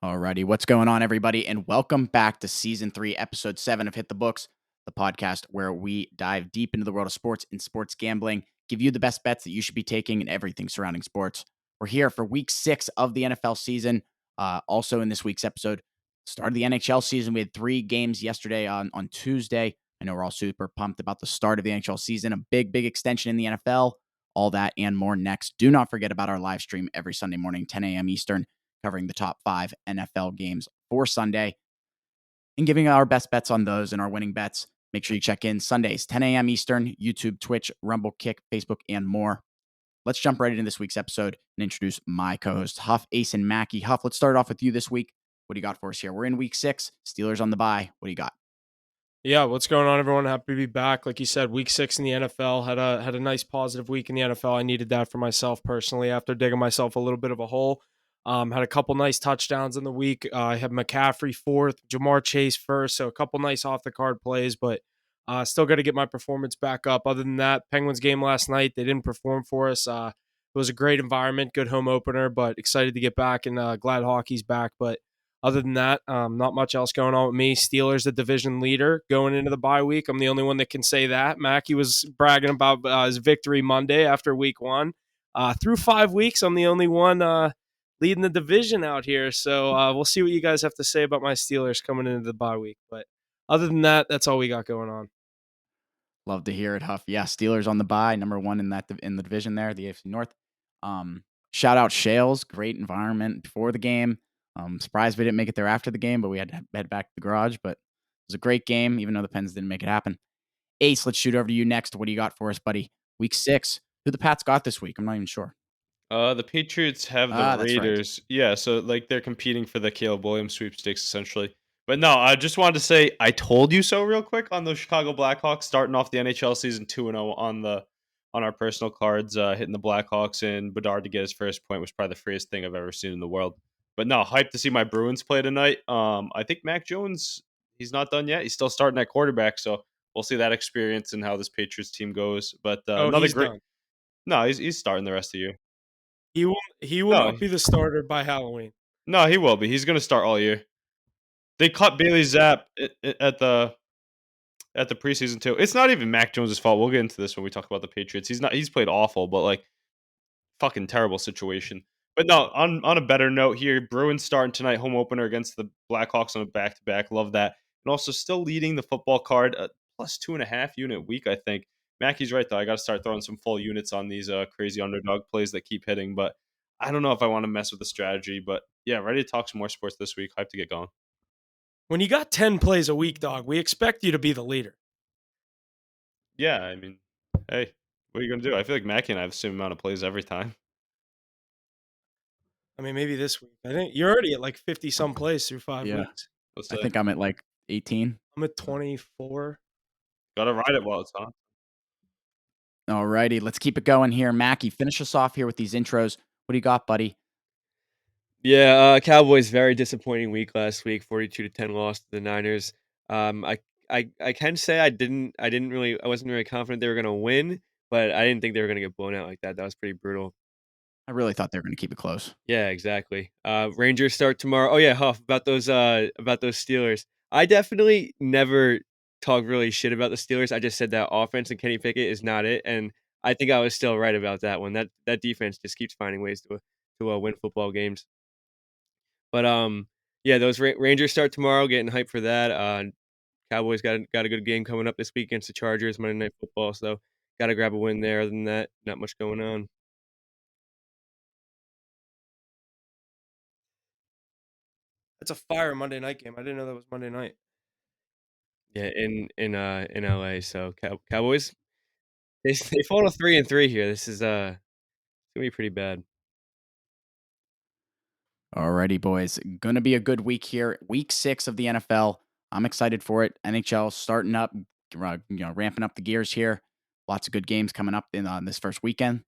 Alrighty, what's going on, everybody? And welcome back to Season 3, Episode 7 of Hit the Books, the podcast where we dive deep into the world of sports and sports gambling, give you the best bets that you should be taking and everything surrounding sports. We're here for Week 6 of the NFL season. Also in this week's episode, start of the NHL season. We had 3 games yesterday on Tuesday. I know we're all super pumped about the start of the NHL season, a big extension in the NFL, all that and more next. Do not forget about our live stream every Sunday morning, 10 a.m. Eastern, covering the top 5 NFL games for Sunday and giving our best bets on those and our winning bets. Make sure you check in Sundays, 10 a.m. Eastern, YouTube, Twitch, Rumble, Kick, Facebook, and more. Let's jump right into this week's episode and introduce my co-hosts, Huff, Ace, and Mackie. Huff, let's start off with you this week. What do you got for us here? We're in week 6, Steelers on the bye. What do you got? Yeah, what's going on, everyone? Happy to be back. Like you said, week 6 in the NFL had a nice positive week in the NFL. I needed that for myself personally after digging myself a little bit of a hole. Had a couple nice touchdowns in the week. I had McCaffrey fourth, Jamar Chase first, so a couple nice off the card plays, but still got to get my performance back up. Other than that, Penguins game last night, they didn't perform for us. It was a great environment, good home opener, but excited to get back and glad hockey's back. But other than that, not much else going on with me. Steelers, the division leader, going into the bye week. I'm the only one that can say that. Mackie was bragging about his victory Monday after week 1. Through 5 weeks, I'm the only one leading the division out here. So we'll see what you guys have to say about my Steelers coming into the bye week. But other than that, that's all we got going on. Love to hear it, Huff. Yeah, Steelers on the bye, number 1 in the division there, the AFC North. Shout out Shales, great environment before the game. Surprised we didn't make it there after the game, but we had to head back to the garage. But it was a great game, even though the Pens didn't make it happen. Ace, let's shoot over to you next. What do you got for us, buddy? Week 6. Who the Pats got this week? I'm not even sure. The Patriots have the That's right. Raiders. Yeah, so like they're competing for the Caleb Williams sweepstakes essentially. But no, I just wanted to say I told you so real quick on those Chicago Blackhawks starting off the NHL season 2-0 on our personal cards, hitting the Blackhawks and Bedard to get his first point was probably the freest thing I've ever seen in the world. But no, hyped to see my Bruins play tonight. I think Mac Jones, he's not done yet. He's still starting at quarterback, so we'll see that experience and how this Patriots team goes. But Oh, another he's great. done. No, he's starting the rest of the year. He will No, not be the starter by Halloween. No, he will be. He's going to start all year. They cut Bailey Zapp at the preseason too. It's not even Mac Jones' fault. We'll get into this when we talk about the Patriots. He's played awful, but like fucking terrible situation. But no, on a better note here, Bruins starting tonight, home opener against the Blackhawks on a back to back. Love that, and also still leading the football card plus 2.5 unit week. I think Mackey's right though. I got to start throwing some full units on these crazy underdog plays that keep hitting, but I don't know if I want to mess with the strategy. But yeah, ready to talk some more sports this week. Hype to get going. When you got 10 plays a week, dog, we expect you to be the leader. Yeah, I mean, hey, what are you gonna do? I feel like Mackey and I have the same amount of plays every time. I mean, maybe this week. I think you're already at like 50 some plays through 5 Yeah. weeks. Let's I say, think I'm at like 18. I'm at 24. gotta ride it while it's on. All righty, let's keep it going here. Mackie, finish us off here with these intros. What do you got, buddy? Yeah, Cowboys very disappointing week last week, 42-10 loss to the Niners. I can say I wasn't really confident they were gonna win, but I didn't think they were gonna get blown out like that. That was pretty brutal. I really thought they were going to keep it close. Yeah, exactly. Rangers start tomorrow. Oh yeah, Huff, about those Steelers. I definitely never talk really shit about the Steelers. I just said that offense and Kenny Pickett is not it, and I think I was still right about that one. That defense just keeps finding ways to win football games. But yeah, those Rangers start tomorrow. Getting hyped for that. Cowboys got a good game coming up this week against the Chargers, Monday Night Football. So got to grab a win there. Other than that, not much going on. That's a fire Monday night game. I didn't know that was Monday night. Yeah, in LA. So Cowboys they fall to 3-3 here. This is gonna be pretty bad. Alrighty, boys. Gonna be a good week here. Week 6 of the NFL. I'm excited for it. NHL starting up, ramping up the gears here. Lots of good games coming up in this first weekend.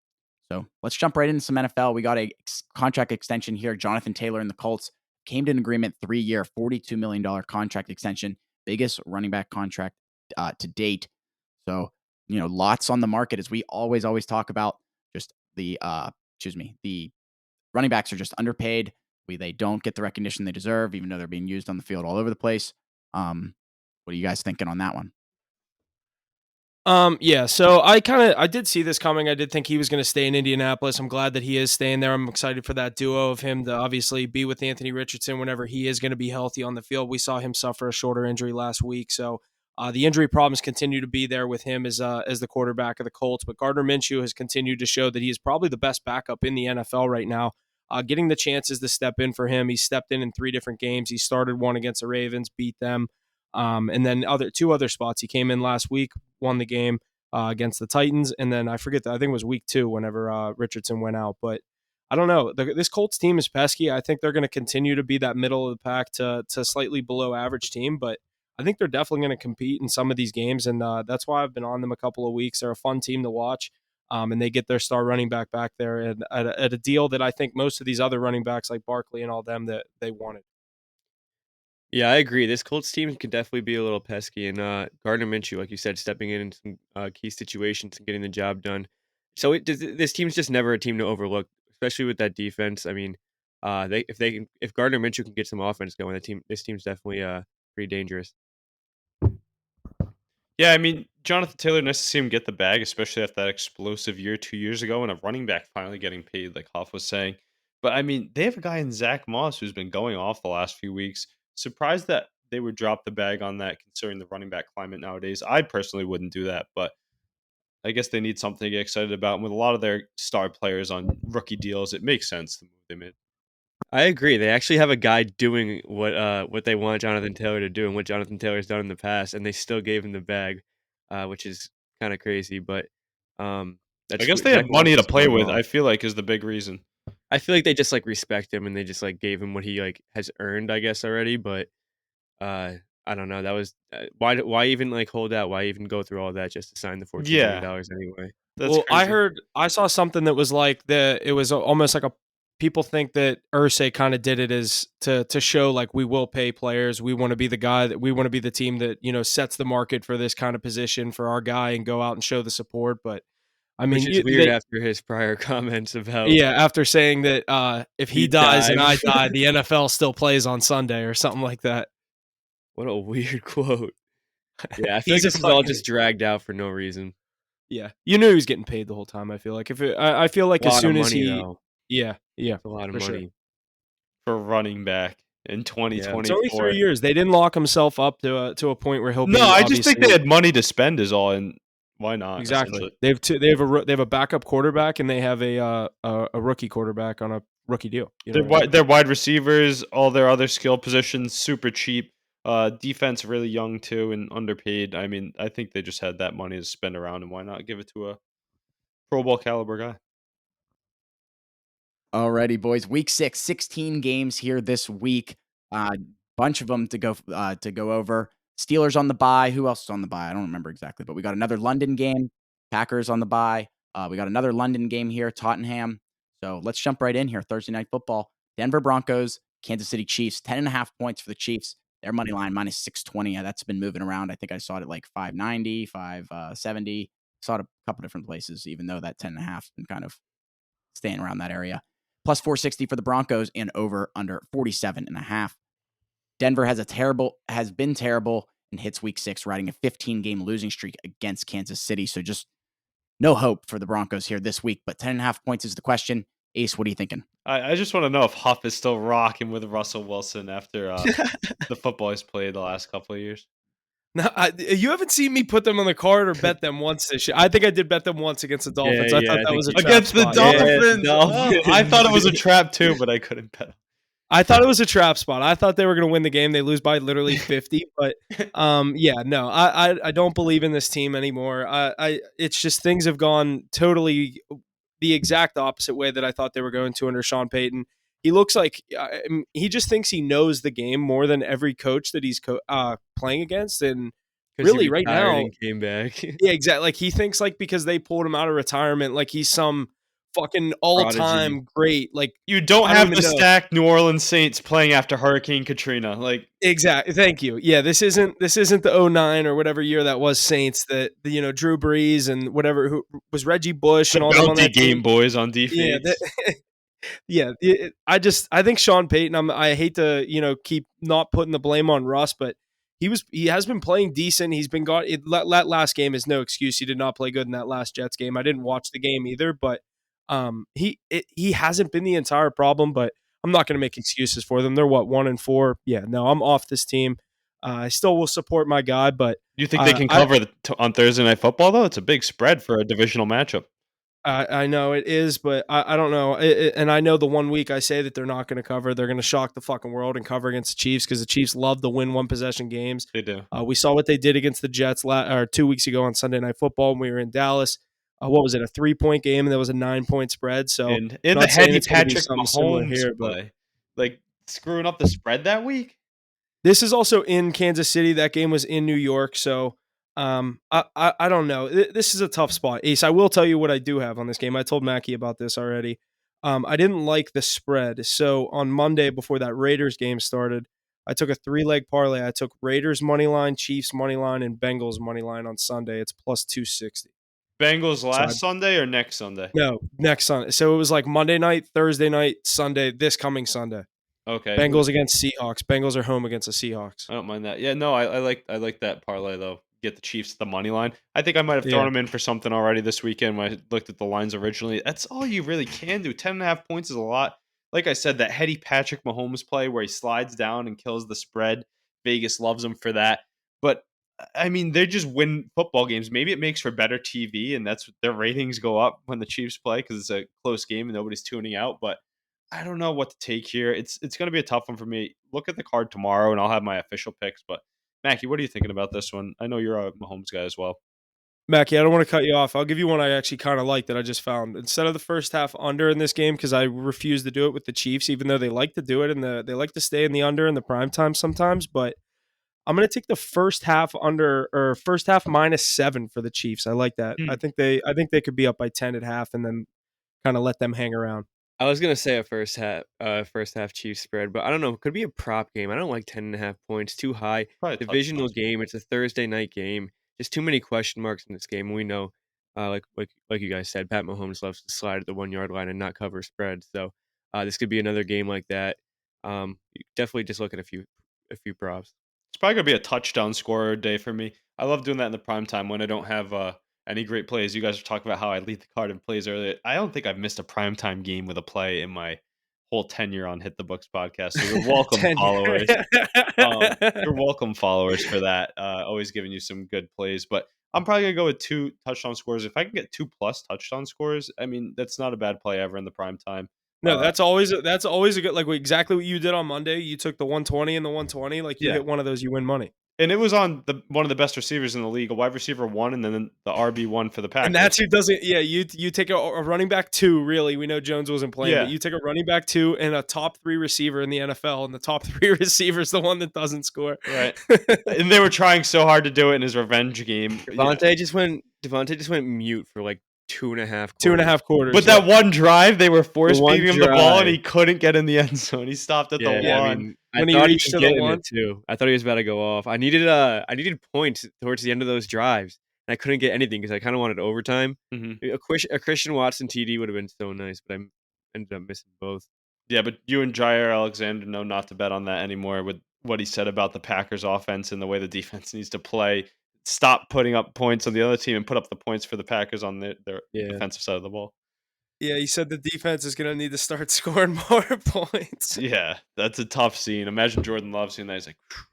So let's jump right into some NFL. We got a contract extension here. Jonathan Taylor and the Colts came to an agreement, 3-year, $42 million contract extension, biggest running back contract to date. So, lots on the market as we always talk about. Just the running backs are just underpaid. They don't get the recognition they deserve, even though they're being used on the field all over the place. What are you guys thinking on that one? Yeah, so I did see this coming. I did think he was going to stay in Indianapolis. I'm glad that he is staying there. I'm excited for that duo of him to obviously be with Anthony Richardson whenever he is going to be healthy on the field. We saw him suffer a shoulder injury last week, so the injury problems continue to be there with him as the quarterback of the Colts. But Gardner Minshew has continued to show that he is probably the best backup in the NFL right now. Getting the chances to step in for him, he stepped in 3 different games. He started one against the Ravens, beat them. And then two other spots. He came in last week, won the game against the Titans, and then I think it was week 2 whenever Richardson went out. But I don't know. This Colts team is pesky. I think they're going to continue to be that middle of the pack to slightly below average team, but I think they're definitely going to compete in some of these games, and that's why I've been on them a couple of weeks. They're a fun team to watch, and they get their star running back there and at a deal that I think most of these other running backs like Barkley and all them that they wanted. Yeah, I agree. This Colts team can definitely be a little pesky, and Gardner Minshew, like you said, stepping in some key situations and getting the job done. So this team's just never a team to overlook, especially with that defense. I mean, if Gardner Minshew can get some offense going, this team's definitely pretty dangerous. Yeah, I mean, Jonathan Taylor, nice to see him get the bag, especially after that explosive year 2 years ago and a running back finally getting paid, like Hoff was saying. But I mean, they have a guy in Zach Moss who's been going off the last few weeks. Surprised that they would drop the bag on that considering the running back climate nowadays. I personally wouldn't do that, but I guess they need something to get excited about. And with a lot of their star players on rookie deals, it makes sense the move they made. I agree. They actually have a guy doing what they want Jonathan Taylor to do and what Jonathan Taylor's done in the past, and they still gave him the bag, which is kind of crazy. But I guess they Zach have Moss money to is play going with, off. I feel like is the big reason. I feel like they just respect him and they just gave him what he has earned, I guess already. But I don't know. That was why even hold out? Why even go through all that just to sign the $14 million anyway? That's Well, crazy. I saw something that was it was almost like people think that Irsay kind of did it as to show we will pay players. We want to be the guy we want to be the team that, sets the market for this kind of position for our guy and go out and show the support. But I mean, Which is weird after his prior comments about yeah, after saying that if he he dies and I died. die, the NFL still plays on Sunday or something like that. What a weird quote. Yeah, I feel He's like a this is all fucking just dragged out for no reason. yeah. You knew he was getting paid the whole time. I feel like I feel like A as lot of soon as money he though. yeah It's a lot of for sure. money. For running back in It's only 2024. 3 years. They didn't lock himself up to a point where he'll No, be I just think they obviously had money to spend is all, and why not, exactly. essentially? They have a backup quarterback and they have a rookie quarterback on a rookie deal. You know what I mean? Their wide receivers, all their other skill positions, super cheap. Defense really young too and underpaid. I mean, I think they just had that money to spend around, and why not give it to a Pro Bowl caliber guy? Alrighty, boys. Week 6, 16 games here this week. Bunch of them to go over. Steelers on the bye. Who else is on the bye? I don't remember exactly, but we got another London game. Packers on the bye. We got another London game here, Tottenham. So let's jump right in here. Thursday Night Football. Denver Broncos, Kansas City Chiefs. 10.5 points for the Chiefs. Their money line minus 620. That's been moving around. I think I saw it at 590, 570. Saw it a couple different places, even though that 10.5 has been kind of staying around that area. Plus 460 for the Broncos and over under 47.5. Denver has been terrible and hits week 6, riding a 15-game losing streak against Kansas City. So just no hope for the Broncos here this week. But 10.5 points is the question. Ace, what are you thinking? I just want to know if Huff is still rocking with Russell Wilson after the football he's played the last couple of years. No, you haven't seen me put them on the card or bet them once this year. I think I did bet them once against the Dolphins. Yeah, I thought I that think was a you- trap Against the spot. Dolphins. Dolphins. Oh, I thought it was a trap too, but I couldn't bet. I thought it was a trap spot. I thought they were going to win the game. They lose by literally 50. But yeah, no, I don't believe in this team anymore. It's just things have gone totally the exact opposite way that I thought they were going to under Sean Payton. He looks like he just thinks he knows the game more than every coach that he's playing against. And 'Cause really, he right retired now, and came back. yeah, exactly. He thinks because they pulled him out of retirement, he's some fucking all-time great. You don't I don't have even the know. stacked New Orleans Saints playing after Hurricane Katrina. Exactly. Thank you. Yeah, this isn't the 09 or whatever year that was Saints that Drew Brees and whatever who was Reggie Bush and all them on bounty that game team. boys on Yeah, defense. Yeah, I think Sean Payton. I hate to keep not putting the blame on Russ, but he has been playing decent. He's been that last game is no excuse. He did not play good in that last Jets game. I didn't watch the game either, but he hasn't been the entire problem. But I'm not going to make excuses for them. They're 1-4. Yeah, no, I'm off this team. I still will support my guy, but Do you think they can cover on Thursday Night Football, though? It's a big spread for a divisional matchup. I know it is, but I don't know. And I know the 1 week I say that they're not going to cover, they're going to shock the fucking world and cover against the Chiefs because the Chiefs love to win one possession games. They do. We saw what they did against the Jets 2 weeks ago on Sunday Night Football when we were in Dallas. What was it, a 3-point game, and there was a 9-point spread? So And in the heady Patrick similar Mahomes here, play, like screwing up the spread that week. This is also in Kansas City. That game was in New York, so I don't know. This is a tough spot. Ace, I will tell you what I do have on this game. I told Mackie about this already. I didn't like the spread, so on Monday before that Raiders game started, I took a 3-leg parlay. I took Raiders money line, Chiefs money line, and Bengals money line on Sunday. It's plus 260. Bengals last Sunday or next Sunday? No, next Sunday. So it was like Monday night, Thursday night, Sunday, this coming Sunday. Okay. Bengals against Seahawks. Bengals are home against the Seahawks. I don't mind that. Yeah, no, I like that parlay though. Get the Chiefs the money line. I think I might have thrown them in for something already this weekend when I looked at the lines originally. That's all you really can do. 10.5 points is a lot. Like I said, that heady Patrick Mahomes play where he slides down and kills the spread. Vegas loves him for that. But I mean, they just win football games. Maybe it makes for better TV, and that's their ratings go up when the Chiefs play because it's a close game and nobody's tuning out. But I don't know what to take here. It's going to be a tough one for me. Look at the card tomorrow, and I'll have my official picks. But Mackie, what are you thinking about this one? I know you're a Mahomes guy as well. Mackie, I don't want to cut you off. I'll give you one I actually kind of like that I just found. Instead of the first half under in this game, because I refuse to do it with the Chiefs, even though they like to do it and they like to stay in the under in the prime time sometimes. But I'm going to take the first half under or first half -7 for the Chiefs. I like that. I think they could be up by 10 at half and then kind of let them hang around. I was gonna say a first half Chiefs spread, but I don't know. It could be a prop game. I don't like 10.5 points. Too high. Probably Divisional touchdowns. game. It's a Thursday night game. Just too many question marks in this game. We know, like you guys said, Pat Mahomes loves to slide at the 1 yard line and not cover spreads. So this could be another game like that. You definitely just look at a few props. It's probably going to be a touchdown scorer day for me. I love doing that in the prime time when I don't have any great plays. You guys were talking about how I lead the card in plays earlier. I don't think I've missed a primetime game with a play in my whole tenure on Hit the Books podcast. So you're welcome, followers. You're welcome, followers, for that. Always giving you some good plays. But I'm probably going to go with 2 touchdown scores. If I can get 2+ touchdown scores, I mean, that's not a bad play ever in the prime time. No, that's always a good, like exactly what you did on Monday. You took the 120 and the 120. Like you hit one of those, you win money. And it was on one of the best receivers in the league, a wide receiver 1, and then the RB1 for the Packers. And that's who doesn't. Yeah, you take a running back 2. Really, we know Jones wasn't playing, but you take a running back 2 and a top 3 receiver in the NFL, and the top 3 receiver is the one that doesn't score. Right. And they were trying so hard to do it in his revenge game. Devontae just went mute for like 2.5 quarters. But that one drive, they were force-feeding him the ball, and he couldn't get in in the end zone. He stopped at the 1. I mean, when he reached to the 1 too. I thought he was about to go off. I needed points towards the end of those drives, and I couldn't get anything because I kind of wanted overtime. Mm-hmm. A Christian Watson TD would have been so nice, but I ended up missing both. Yeah, but you and Jair Alexander know not to bet on that anymore with what he said about the Packers offense and the way the defense needs to play. Stop putting up points on the other team and put up the points for the Packers on their defensive side of the ball. Yeah, he said the defense is going to need to start scoring more points. Yeah, that's a tough scene. Imagine Jordan Love seeing that. He's like, whew.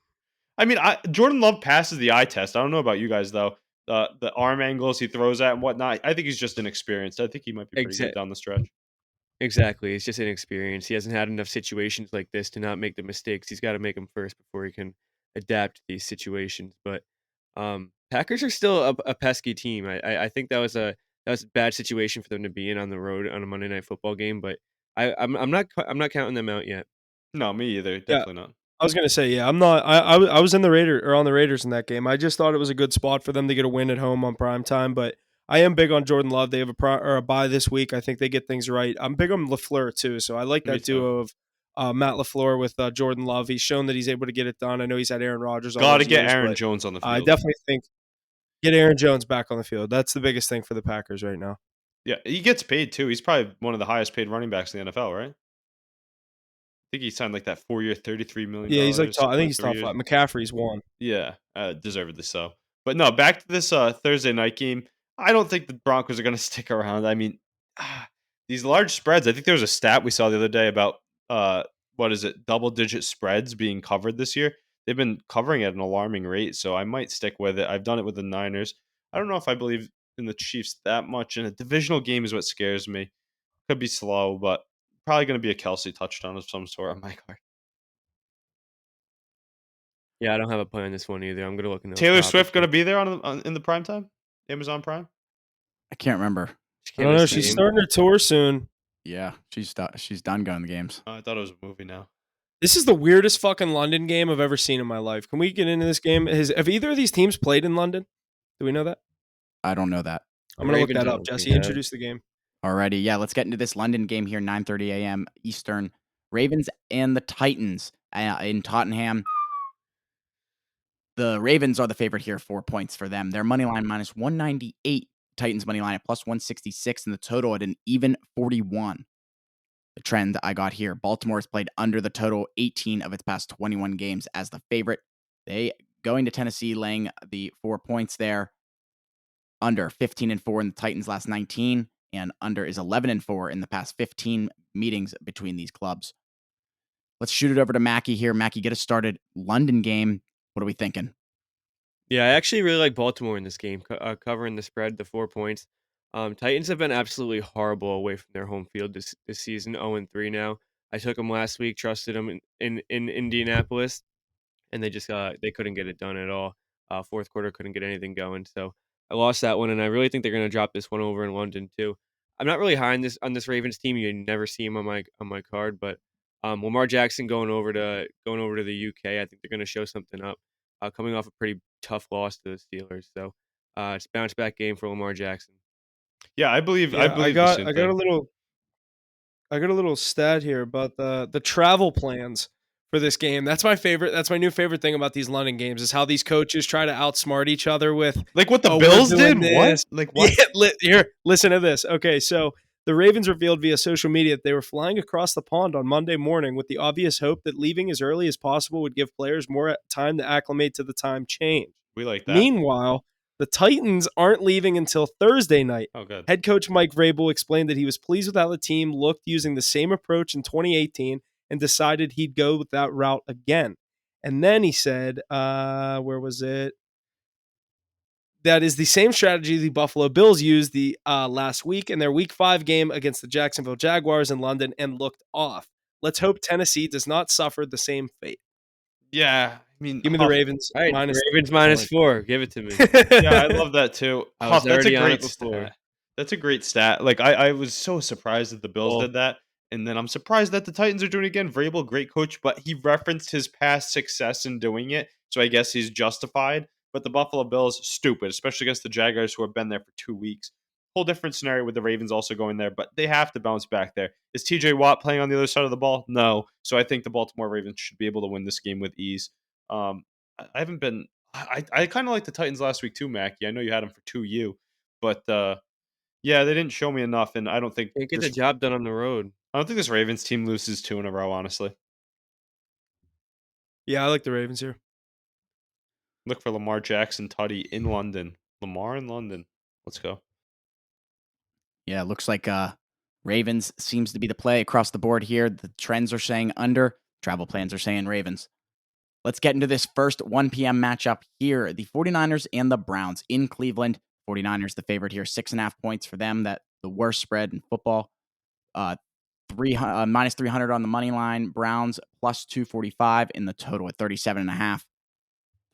I mean, Jordan Love passes the eye test. I don't know about you guys, though. The arm angles he throws at and whatnot. I think he's just inexperienced. I think he might be pretty good down the stretch. Exactly. It's just inexperience. He hasn't had enough situations like this to not make the mistakes. He's got to make them first before he can adapt to these situations. But Packers are still a pesky team. I think that was a bad situation for them to be in on the road on a Monday Night Football game. But I'm not counting them out yet. No, me either. Definitely not. I was gonna say, yeah, I'm not. I was in the on the Raiders in that game. I just thought it was a good spot for them to get a win at home on prime time. But I am big on Jordan Love. They have a bye this week. I think they get things right. I'm big on LaFleur too, so I like that duo of Matt LaFleur with Jordan Love. He's shown that he's able to get it done. I know he's had Aaron Rodgers. Got to get Aaron Jones on the field. I definitely think get Aaron Jones back on the field. That's the biggest thing for the Packers right now. Yeah, he gets paid too. He's probably one of the highest paid running backs in the NFL, right? I think he signed like that 4-year, Yeah, he's like $33 million, top. I split think like he's 3 top years. five. McCaffrey's one. Yeah, deservedly so. But no, back to this Thursday night game. I don't think the Broncos are going to stick around. I mean, these large spreads. I think there was a stat we saw the other day about what is it, double-digit spreads being covered this year. They've been covering at an alarming rate, so I might stick with it. I've done it with the Niners. I don't know if I believe in the Chiefs that much, and a divisional game is what scares me. Could be slow, but probably going to be a Kelsey touchdown of some sort on my card. Yeah, I don't have a play on this one either. I'm gonna look in those Taylor props. Swift going to be there in the prime time? Amazon Prime? I can't remember. Just I can't don't know. miss the She's game. starting her tour soon. Yeah, she's done going to games. I thought it was a movie now. This is the weirdest fucking London game I've ever seen in my life. Can we get into this game? Have either of these teams played in London? Do we know that? I don't know that. I'm gonna look Ravens, that I up. don't Jesse, think have. introduce the game. Alrighty, yeah, let's get into this London game here, 9:30 a.m. Eastern. Ravens and the Titans in Tottenham. The Ravens are the favorite here, 4 points for them. Their money line minus 198. Titans money line at plus 166, and the total at an even 41. The trend I got here: Baltimore has played under the total 18 of its past 21 games as the favorite. They going to Tennessee, laying the 4 points there. Under 15-4 in the Titans' last 19, and under is 11-4 in the past 15 meetings between these clubs. Let's shoot it over to Mackie here. Mackie, get us started. London game. What are we thinking? Yeah, I actually really like Baltimore in this game, covering the spread, the 4 points. Titans have been absolutely horrible away from their home field this season, 0-3 now. I took them last week, trusted them in Indianapolis, and they just they couldn't get it done at all. Fourth quarter couldn't get anything going, so I lost that one, and I really think they're going to drop this one over in London too. I'm not really high on this Ravens team. You never see him on my card, but Lamar Jackson going over to the UK, I think they're going to show something up. Coming off a pretty tough loss to the Steelers, so it's a bounce back game for Lamar Jackson. Yeah, I believe Yeah, I the same got a thing. little stat here about the travel plans for this game. That's my favorite. That's my new favorite thing about these London games is how these coaches try to outsmart each other with Like what the we're Bills doing did? What? this. Like what? Yeah, here, listen to this. Okay, so the Ravens revealed via social media that they were flying across the pond on Monday morning with the obvious hope that leaving as early as possible would give players more time to acclimate to the time change. We like that. Meanwhile, the Titans aren't leaving until Thursday night. Oh, good. Head coach Mike Vrabel explained that he was pleased with how the team looked using the same approach in 2018 and decided he'd go with that route again. And then he said, where was it? That is the same strategy the Buffalo Bills used the last week in their Week 5 game against the Jacksonville Jaguars in London and looked off. Let's hope Tennessee does not suffer the same fate. Yeah, I mean, Give me the Ravens. All right, minus Ravens minus 4. Give it to me. Yeah, I love that too. I was Huff, that's a already on great it before. stat. That's a great stat. Like I was so surprised that the Bills Oh. did that, and then I'm surprised that the Titans are doing it again. Vrabel, great coach, but he referenced his past success in doing it, so I guess he's justified. But the Buffalo Bills, stupid, especially against the Jaguars, who have been there for 2 weeks. Whole different scenario with the Ravens also going there, but they have to bounce back there. Is TJ Watt playing on the other side of the ball? No. So I think the Baltimore Ravens should be able to win this game with ease. I haven't been. I kind of like the Titans last week too, Mackie. I know you had them for 2U, but yeah, they didn't show me enough, and I don't think Can't get the job done on the road. this Ravens team loses 2 in a row. Honestly, Yeah, I like the Ravens here. look for Lamar Jackson, Tutty in London. Lamar in London. Let's go. Yeah, it looks like Ravens seems to be the play across the board here. The trends are saying under. Travel plans are saying Ravens. Let's get into this first 1 p.m. matchup here. The 49ers and the Browns in Cleveland. 49ers the favorite here. 6.5 points for them. That the worst spread in football. Minus 300 on the money line. Browns plus 245 in the total at 37.5.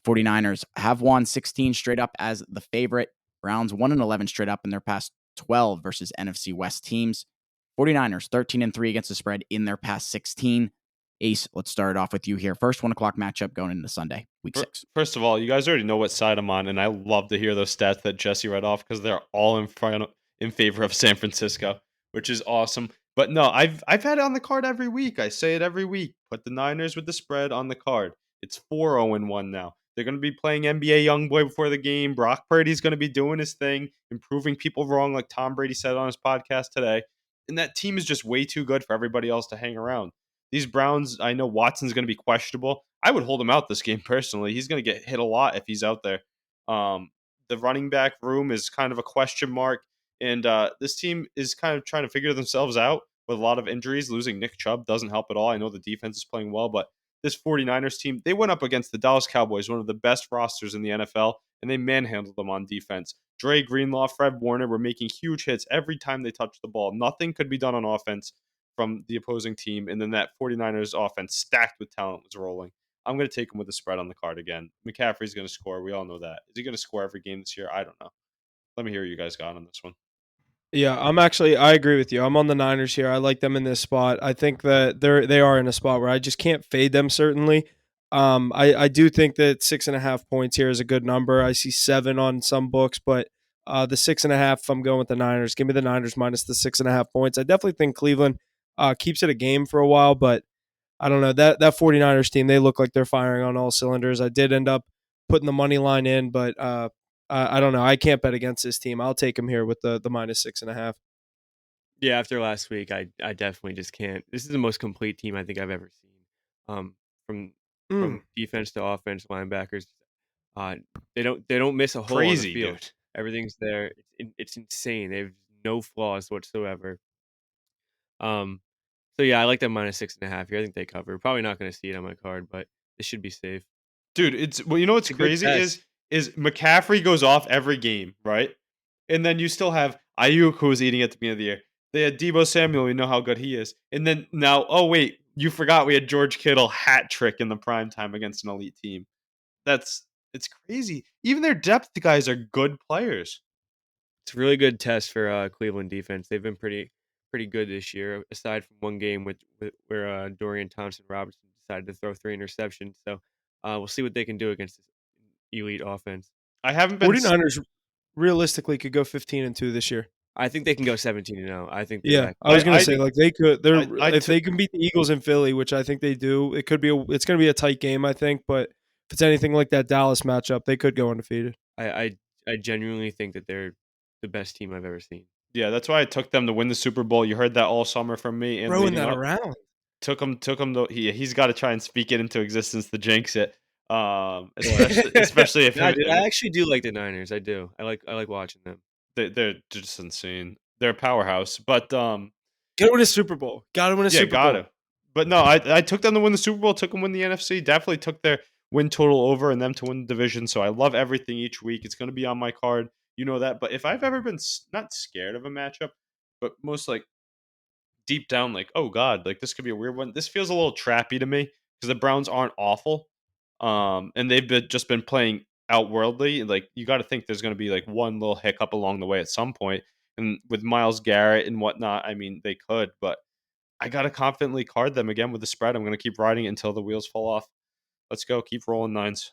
49ers have won 16 straight up as the favorite. Browns 1-11 straight up in their past 12 versus NFC West teams. 49ers 13-3 against the spread in their past 16. Ace, let's start it off with you here. First 1 o'clock matchup going into Sunday, week 6. First of all, you guys already know what side I'm on, and I love to hear those stats that Jesse read off because they're all in favor of San Francisco, which is awesome. But no, I've had it on the card every week. I say it every week. Put the Niners with the spread on the card. It's 4-0-1 now. They're going to be playing NBA Youngboy before the game. Brock Purdy's going to be doing his thing, improving people wrong, like Tom Brady said on his podcast today. And that team is just way too good for everybody else to hang around. These Browns, I know Watson's going to be questionable. I would hold him out this game personally. He's going to get hit a lot if he's out there. The running back room is kind of a question mark. And this team is kind of trying to figure themselves out with a lot of injuries. Losing Nick Chubb doesn't help at all. I know the defense is playing well, but this 49ers team, they went up against the Dallas Cowboys, one of the best rosters in the NFL, and they manhandled them on defense. Dre Greenlaw, Fred Warner were making huge hits every time they touched the ball. Nothing could be done on offense from the opposing team, and then that 49ers offense stacked with talent was rolling. I'm going to take him with the spread on the card again. McCaffrey's going to score. We all know that. Is he going to score every game this year? I don't know. Let me hear what you guys got on this one. Yeah, I agree with you. I'm on the Niners here. I like them in this spot. I think that they are in a spot where I just can't fade them, certainly. I do think that 6.5 points here is a good number. I see 7 on some books, but the 6.5, I'm going with the Niners. Give me the Niners minus the 6.5 points. I definitely think Cleveland keeps it a game for a while, but I don't know. That 49ers team, they look like they're firing on all cylinders. I did end up putting the money line in, but I don't know. I can't bet against this team. I'll take them here with the minus 6.5. Yeah, after last week, I definitely just can't. This is the most complete team I think I've ever seen. From defense to offense, linebackers, uh, they don't miss a hole on the Crazy, field. dude. Everything's there. It's insane. They have no flaws whatsoever. So yeah, I like that minus 6.5 here. I think they cover. Probably not going to see it on my card, but this should be safe. Dude, it's well, you know what's It's a good crazy test. is McCaffrey goes off every game, right? And then you still have Ayuk who was eating at the beginning of the year. They had Debo Samuel, we know how good he is. And then now, oh wait, you forgot we had George Kittle hat trick in the prime time against an elite team. It's crazy. Even their depth guys are good players. It's a really good test for Cleveland defense. They've been pretty good this year, aside from one game where Dorian Thompson Robinson decided to throw 3 interceptions. So we'll see what they can do against this elite offense. I haven't been 49ers realistically could go 15-2 this year. I think they can go 17-0. I think they're Yeah, that. I was gonna I say like they could. They're I if took they can beat the Eagles in Philly, which I think they do. It could be it's going to be a tight game, I think. But if it's anything like that Dallas matchup, they could go undefeated. I genuinely think that they're the best team I've ever seen. yeah, that's why I took them to win the Super Bowl. You heard that all summer from me and Throwing leading that up. around. Took him though. He's got to try and speak it into existence to jinx it. Especially if No, dude, I actually do like the Niners. I do. I like watching them. they're just insane. They're a powerhouse. But Got to win a Super Bowl. Got to win a yeah, Super got Bowl. to. But no, I took them to win the Super Bowl. Took them to win the NFC. Definitely took their win total over and them to win the division. So I love everything each week. It's going to be on my card. You know that. But if I've ever been not scared of a matchup, but most like deep down, like, oh God, like this could be a weird one. This feels a little trappy to me because the Browns aren't awful. And they've just been playing outworldly. Like you got to think there's going to be like one little hiccup along the way at some point. And with Myles Garrett and whatnot, I mean, they could, but I got to confidently card them again with the spread. I'm going to keep riding it until the wheels fall off. Let's go. Keep rolling nines.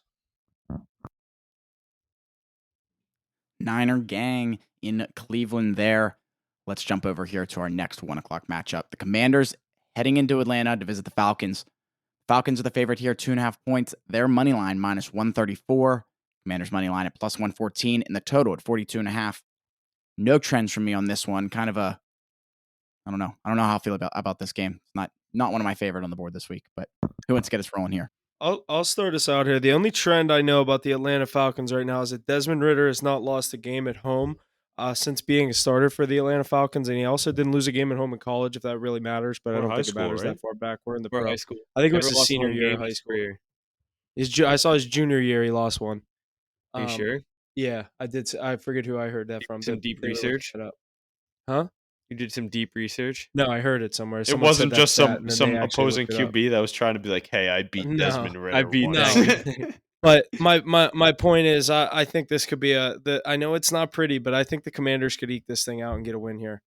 Niner gang in Cleveland there. Let's jump over here to our next 1 o'clock matchup. The Commanders heading into Atlanta to visit the Falcons. Falcons are the favorite here, 2.5 points. Their money line minus 134. Commanders money line at plus 114, and the total at 42.5. No trends from me on this one. Kind of a, I don't know. I don't know how I feel about this game. It's not one of my favorite on the board this week, but who wants to get us rolling here? I'll start us out here. The only trend I know about the Atlanta Falcons right now is that Desmond Ridder has not lost a game at home since being a starter for the Atlanta Falcons, and he also didn't lose a game at home in college, if that really matters. But I Or don't high think it school, matters right? that far back. We're in the Or pro. high school. I think it was Never his lost a senior home year game of high his school. career. I saw his junior year. He lost one. Are you sure? Yeah, I did. I forget who I heard that from. Some deep They were looking research? it up. Huh? You did some deep research? No, I heard it somewhere. It Someone wasn't said that just stat, and then some they actually opposing looked it up. QB that was trying to be like, hey, I beat No, Desmond Ridder. I beat once. that. But my point is, I think this could be I know it's not pretty, but I think the Commanders could eke this thing out and get a win here.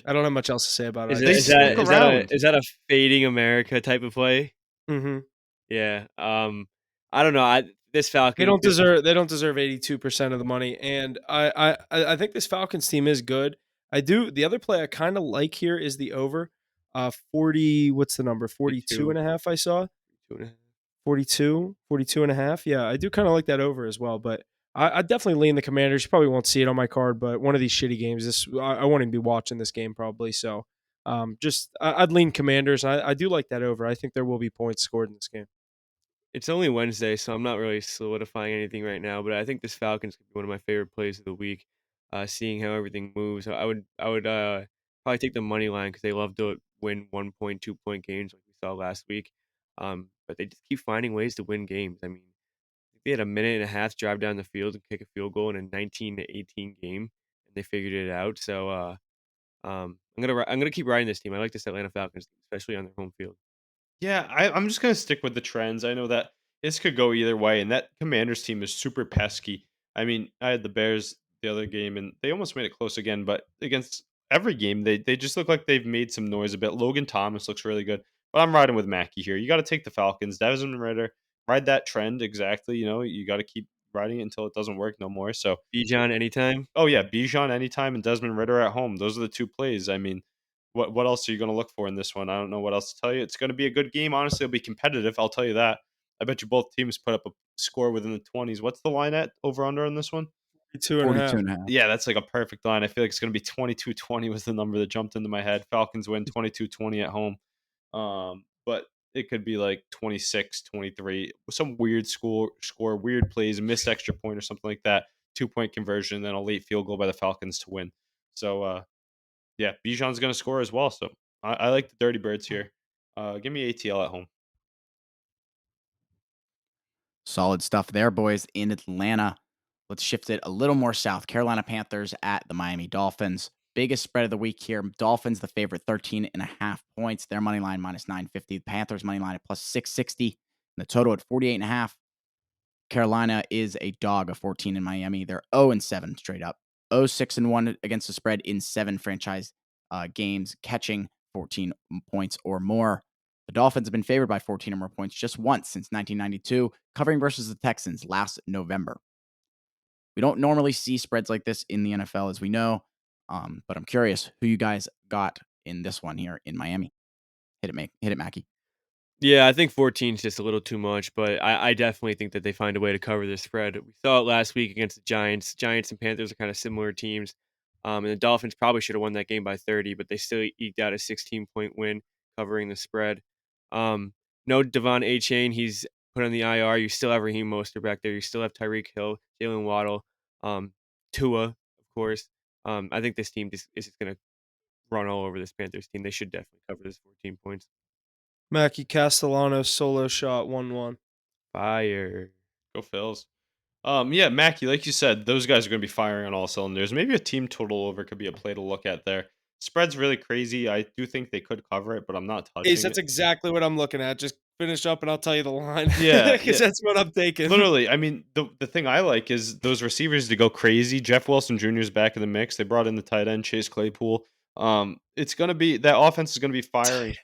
I don't have much else to say about it. They snuck around. Is that a fading America type of play? Mm-hmm. Yeah. I don't know. This Falcon. They don't deserve 82% of the money, and I think this Falcons team is good. I do. The other play I kind of like here is the over. 40. What's the number? 42.5. I saw. 2.5. 42 and a half. Yeah, I do kind of like that over as well, but I definitely lean the Commanders. You probably won't see it on my card, but one of these shitty games, I won't even be watching this game probably. So I'd lean Commanders. I do like that over. I think there will be points scored in this game. It's only Wednesday, so I'm not really solidifying anything right now, but I think this Falcons could be one of my favorite plays of the week. Seeing how everything moves, I would probably take the money line because they love to win 1 point, 2 point games like we saw last week. But they just keep finding ways to win games. I mean, they had a minute and a half drive down the field and kick a field goal in a 19-18 game, and they figured it out. So I'm gonna keep riding this team. I like this Atlanta Falcons, team, especially on their home field. Yeah, I'm just gonna stick with the trends. I know that this could go either way, and that Commanders team is super pesky. I mean, I had the Bears the other game, and they almost made it close again. But against every game, they just look like they've made some noise a bit. Logan Thomas looks really good, but I'm riding with Mackey here. You got to take the Falcons. Desmond Ritter, ride that trend exactly. You know, you got to keep riding it until it doesn't work no more. So Bijan anytime. oh yeah, Bijan anytime and Desmond Ritter at home. Those are the two plays. I mean, what else are you going to look for in this one? I don't know what else to tell you. It's going to be a good game. Honestly, it'll be competitive. I'll tell you that. I bet you both teams put up a score within the 20s. What's the line at over under on this one? 42 and a 42 half. and a half. Yeah, that's like a perfect line. I feel like it's going to be 22-20 was the number that jumped into my head. Falcons win 22-20 at home. But it could be like 26-23. Some weird score, weird plays, missed extra point or something like that. 2-point conversion, then a late field goal by the Falcons to win. So yeah, Bijan's going to score as well. So I like the Dirty Birds here. Give me ATL at home. Solid stuff there, boys, in Atlanta. Let's shift it a little more south. Carolina Panthers at the Miami Dolphins. Biggest spread of the week here. Dolphins, the favorite, 13.5 points. Their money line minus 950. The Panthers money line at plus 660. And the total at 48.5. Carolina is a dog of 14 in Miami. They're 0-7 straight up. 0-6-1 against the spread in 7 franchise games, catching 14 points or more. The Dolphins have been favored by 14 or more points just once since 1992, covering versus the Texans last November. We don't normally see spreads like this in the NFL, as we know, but I'm curious who you guys got in this one here in Miami. Hit it, Mackie. Yeah, I think 14 is just a little too much, but I definitely think that they find a way to cover the spread. We saw it last week against the Giants. Giants and Panthers are kind of similar teams. And the Dolphins probably should have won that game by 30, but they still eked out a 16-point win covering the spread. No Devon A-Chain, he's put on the IR. You still have Raheem Mostert back there. You still have Tyreek Hill, Jalen Waddle, Tua, of course. I think this team is just going to run all over this Panthers team. They should definitely cover this 14 points. Mackie Castellanos solo shot 1-1. Fire. Go Phils. Yeah, Mackie, like you said, those guys are going to be firing on all cylinders. Maybe a team total over could be a play to look at there. Spread's really crazy. I do think they could cover it, but I'm not touching Ace, that's it. exactly what I'm looking at. Just finish up and I'll tell you the line. Yeah, Because yeah. that's what I'm taking. Literally, I mean, the thing I like is those receivers to go crazy. Jeff Wilson Jr. is back in the mix. They brought in the tight end Chase Claypool. It's gonna be that offense is gonna be firing.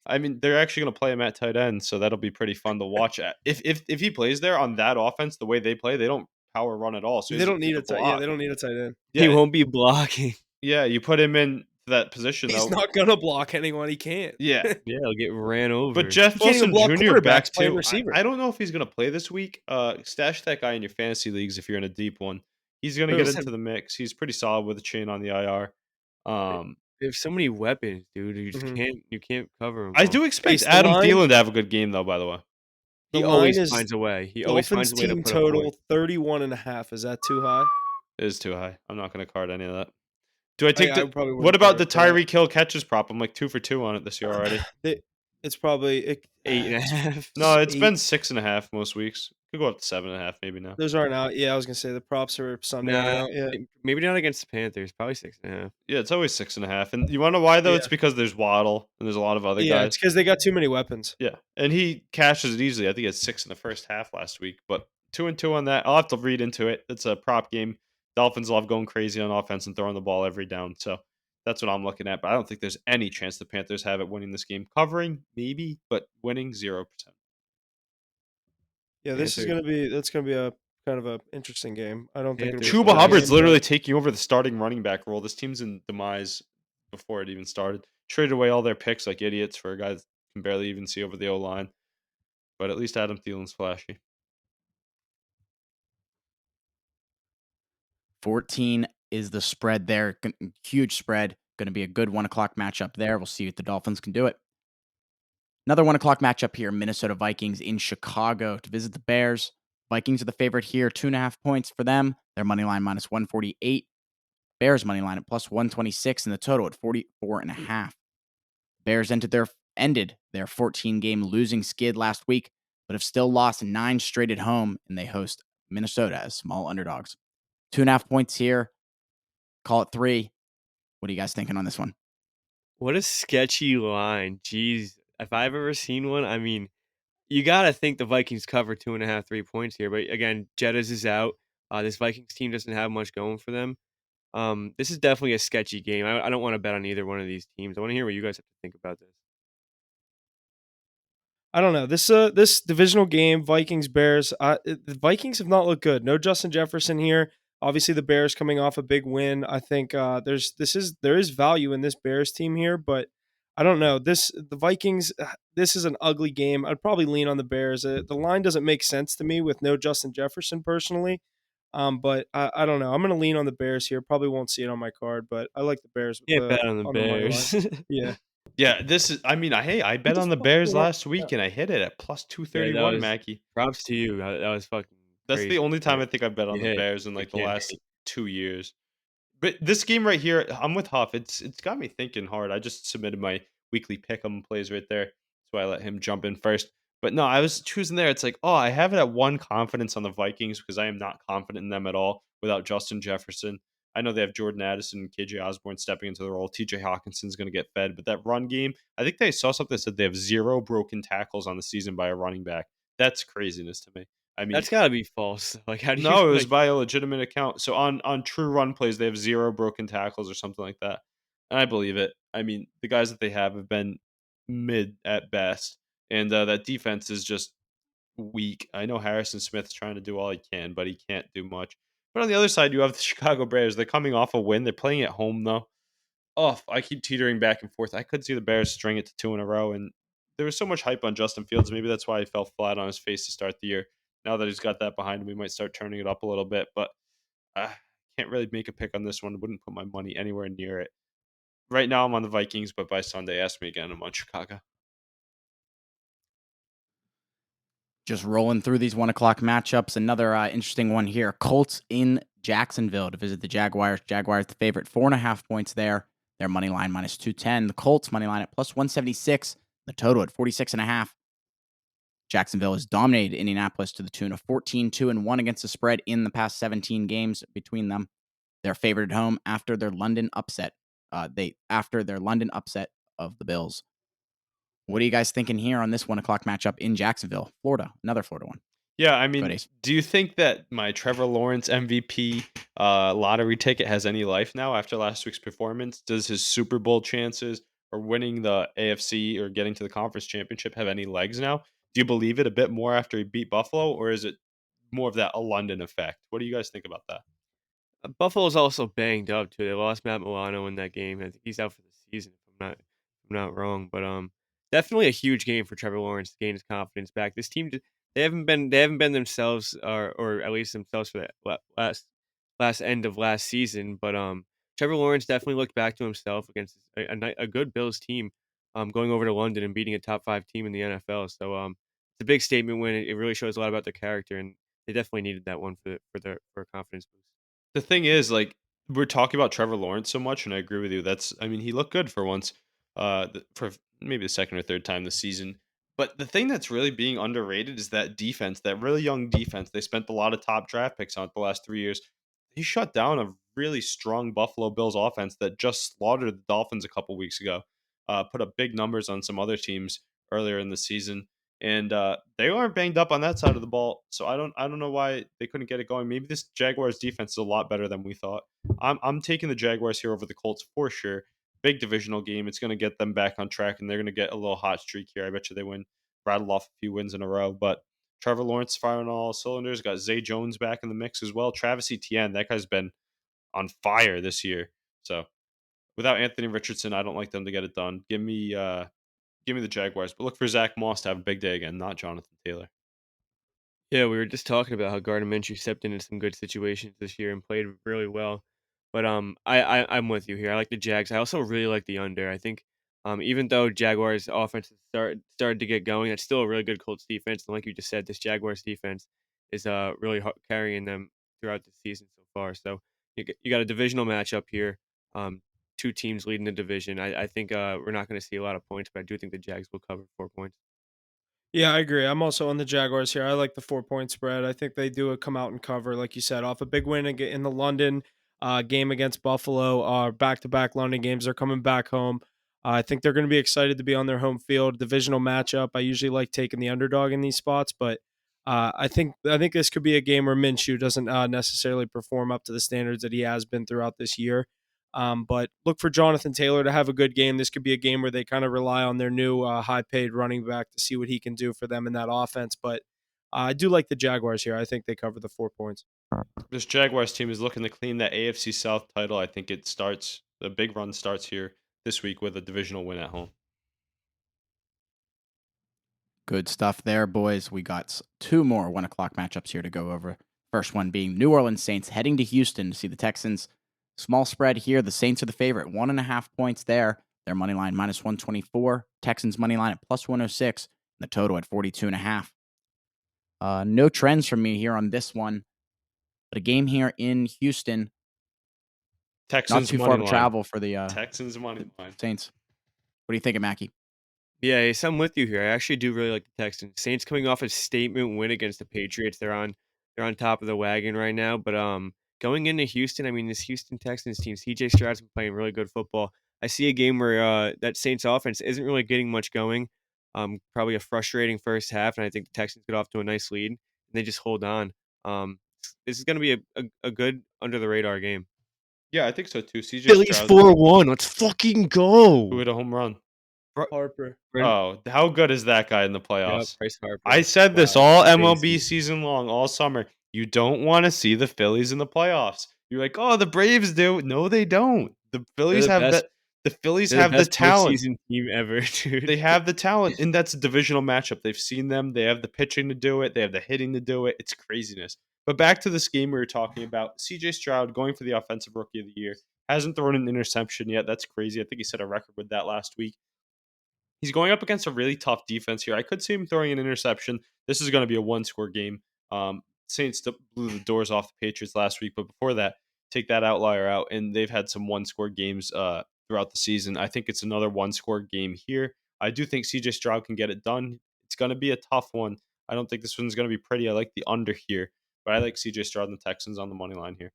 I mean, they're actually gonna play him at tight end, so that'll be pretty fun to watch. If he plays there on that offense, the way they play, they don't power run at all. So They he don't doesn't need to a tight. Yeah, block. they don't need a tight end. He Yeah, won't be blocking. yeah. You put him in that position He's though. not gonna block anyone. He can't. Yeah, Yeah, he'll get ran over. but Jeff He can't even Wilson block Jr. back quarterbacks playing too. receiver. I don't know if he's going to play this week. Stash that guy in your fantasy leagues if you're in a deep one. He's going to Who? get into the mix. He's pretty solid with a chain on the IR. They have so many weapons, dude. You just Mhm. can't cover them. I do expect Ace, the Adam line- Thielen to have a good game though. By the way, He The always line is finds a way. He always Dolphins finds a way to team put up total points. 31.5. Is that too high? it is too high. I'm not going to card any of that. Do I take I the? probably What wouldn't about card the it for that. Tyreek Hill catches prop? I'm like 2 for 2 on it this year already. It's probably 8.5. No, it's eight. been 6.5 most weeks. Could go up to 7.5 maybe now. Those aren't out. Yeah, I was gonna say the props are Sunday aren't Nah, out yet. maybe not against the Panthers. Probably 6.5. Yeah, it's always 6.5. And you want to know why though? Yeah. It's because there's Waddle and there's a lot of other Yeah, guys. it's because they got too many weapons. Yeah, and he cashes it easily. I think he had 6 in the first half last week, but 2-2 on that. I'll have to read into it. It's a prop game. Dolphins love going crazy on offense and throwing the ball every down. So that's what I'm looking at. But I don't think there's any chance the Panthers have it winning this game. Covering, maybe, but winning 0%. Yeah, that's gonna be a kind of a interesting game. I don't think it'll be a Chuba close Hubbard's game, literally but- taking over the starting running back role. This team's in demise before it even started. Traded away all their picks like idiots for a guy that can barely even see over the O line. but at least Adam Thielen's flashy. 14 is the spread there. Huge spread. Going to be a good 1 o'clock matchup there. We'll see if the Dolphins can do it. Another 1 o'clock matchup here. Minnesota Vikings in Chicago to visit the Bears. Vikings are the favorite here. 2.5 points for them. Their money line minus 148. Bears money line at plus 126 and the total at 44.5. Bears ended their 14-game losing skid last week, but have still lost 9 straight at home, and they host Minnesota as small underdogs. 2.5 points here. Call it 3. What are you guys thinking on this one? What a sketchy line. Jeez. If I've ever seen one, I mean, you got to think the Vikings cover 2.5, 3 points here. But again, Jettas is out. This Vikings team doesn't have much going for them. This is definitely a sketchy game. I don't want to bet on either one of these teams. I want to hear what you guys have to think about this. I don't know. This divisional game, Vikings Bears. The Vikings have not looked good. No Justin Jefferson here. Obviously, the Bears coming off a big win. I think there is value in this Bears team here, but I don't know. The Vikings. This is an ugly game. I'd probably lean on the Bears. The line doesn't make sense to me with no Justin Jefferson personally. But I don't know. I'm going to lean on the Bears here. Probably won't see it on my card, but I like the Bears with Can't bet on the on the money line. Bears. Yeah. Yeah, this is. I mean, I bet on the Bears last week and I hit it at plus Yeah, that 231, was Mackie. props to you. That was fucking That's the crazy. only time I think I bet on You the hit. Bears in You like the can't last hate. 2 years. But this game right here, I'm with Huff. It's got me thinking hard. I just submitted my weekly pick'em plays right there, so I let him jump in first. But no, I was choosing there. It's like, oh, I have it at 1 confidence on the Vikings because I am not confident in them at all without Justin Jefferson. I know they have Jordan Addison and KJ Osborne stepping into the role. TJ Hawkinson's going to get fed, but that run game, I think they saw something that said they have 0 broken tackles on the season by a running back. That's craziness to me. I mean, That's got to be false. Like, how do you no, it was like? by a legitimate account. So on true run plays, they have 0 broken tackles or something like that. And I believe it. I mean, the guys that they have been mid at best, and that defense is just weak. I know Harrison Smith's trying to do all he can, but he can't do much. But on the other side, you have the Chicago Bears. They're coming off a win. They're playing at home though. Oh, I keep teetering back and forth. I could see the Bears string it to 2 in a row, and there was so much hype on Justin Fields. Maybe that's why he fell flat on his face to start the year. Now that he's got that behind him, we might start turning it up a little bit. But can't really make a pick on this one. Wouldn't put my money anywhere near it. Right now, I'm on the Vikings, but by Sunday, ask me again. I'm on Chicago. Just rolling through these 1 o'clock matchups. Another interesting one here. Colts in Jacksonville to visit the Jaguars. Jaguars the favorite. 4.5 points there. Their money line minus 210. The Colts money line at plus 176. The total at 46.5. Jacksonville has dominated Indianapolis to the tune of 14-2-1 against the spread in the past 17 games between them. They're favored at home after their London upset. After their London upset of the Bills. What are you guys thinking here on this 1 o'clock matchup in Jacksonville, Florida? Another Florida one. Yeah, I Go mean, Ace. do you think that my Trevor Lawrence MVP lottery ticket has any life now after last week's performance? Does his Super Bowl chances or winning the AFC or getting to the conference championship have any legs now? Do you believe it a bit more after he beat Buffalo, or is it more of that a London effect? What do you guys think about that? Buffalo's also banged up too. They lost Matt Milano in that game. I think he's out for the season if I'm not wrong. But definitely a huge game for Trevor Lawrence to gain his confidence back. This team they haven't been themselves or at least themselves for that last end of last season. But Trevor Lawrence definitely looked back to himself against a good Bills team. Going over to London and beating a top 5 team in the NFL. So it's a big statement win. It really shows a lot about the character, and they definitely needed that one for a confidence boost. The thing is, like, we're talking about Trevor Lawrence so much, and I agree with you. I mean, he looked good for once, for maybe the second or third time this season. But the thing that's really being underrated is that defense, that really young defense. They spent a lot of top draft picks on it the last 3 years. He shut down a really strong Buffalo Bills offense that just slaughtered the Dolphins a couple weeks ago. Put up big numbers on some other teams earlier in the season. And they aren't banged up on that side of the ball, so I don't know why they couldn't get it going. Maybe this Jaguars defense is a lot better than we thought. I'm taking the Jaguars here over the Colts for sure. Big divisional game. It's going to get them back on track, and they're going to get a little hot streak here. I bet you they rattle off a few wins in a row. But Trevor Lawrence firing on all cylinders. Got Zay Jones back in the mix as well. Travis Etienne, that guy's been on fire this year. So without Anthony Richardson, I don't like them to get it done. Give me give me the Jaguars, but look for Zach Moss to have a big day again, not Jonathan Taylor. Yeah, we were just talking about how Gardner Minshew stepped into some good situations this year and played really well. But I'm with you here. I like the Jags. I also really like the under. I think even though Jaguars offense has started to get going, that's still a really good Colts defense. And like you just said, this Jaguars defense is really carrying them throughout the season so far. So you got a divisional matchup here. Two teams leading the division. I think we're not going to see a lot of points, but I do think the Jags will cover 4 points. Yeah, I agree. I'm also on the Jaguars here. I like the 4 point spread. I think they do come out and cover, like you said, off a big win in the London game against Buffalo. Back to back London games. They're coming back home. I think they're going to be excited to be on their home field. Divisional matchup. I usually like taking the underdog in these spots, but I think this could be a game where Minshew doesn't necessarily perform up to the standards that he has been throughout this year. But look for Jonathan Taylor to have a good game. This could be a game where they kind of rely on their new high-paid running back to see what he can do for them in that offense. But I do like the Jaguars here. I think they cover the 4 points. This Jaguars team is looking to claim that AFC South title. I think the big run starts here this week with a divisional win at home. Good stuff there, boys. We got 2 more 1 o'clock matchups here to go over. First one being New Orleans Saints heading to Houston to see the Texans. Small spread here. The Saints are the favorite. 1.5 points there. Their money line minus 124. Texans money line at plus 106. And the total at 42.5. No trends from me here on this one. But a game here in Houston. Texans Not too money far to line. travel for the Texans money line. Saints. What are you thinking, Mackie? Yeah, so I'm with you here. I actually do really like the Texans. Saints coming off a statement win against the Patriots. They're on top of the wagon right now. But going into Houston, I mean, this Houston Texans team, CJ Stroud's been playing really good football. I see a game where that Saints offense isn't really getting much going. Probably a frustrating first half, and I think the Texans get off to a nice lead and they just hold on. This is going to be a good under the radar game. Yeah, I think so too. CJ Phillies Stroud 4-1. Let's fucking go. who hit a home run. Harper. Oh, how good is that guy in the Yeah, playoffs? Bryce Harper. I said this Wow, all crazy. MLB season long, all summer. You don't want to see the Phillies in the playoffs. You're like, oh, the Braves do. No, they don't. The Phillies the have best- the Phillies They're have the the best talent. postseason team ever, dude. They have the talent, and that's a divisional matchup. They've seen them. They have the pitching to do it. They have the hitting to do it. It's craziness. But back to this game we were talking about. CJ Stroud going for the offensive rookie of the year. Hasn't thrown an interception yet. That's crazy. I think he set a record with that last week. He's going up against a really tough defense here. I could see him throwing an interception. This is going to be a one-score game. Saints blew the doors off the Patriots last week, but before that, take that outlier out, and they've had some one-score games throughout the season. I think it's another one-score game here. I do think CJ Stroud can get it done. It's going to be a tough one. I don't think this one's going to be pretty. I like the under here, but I like CJ Stroud and the Texans on the money line here.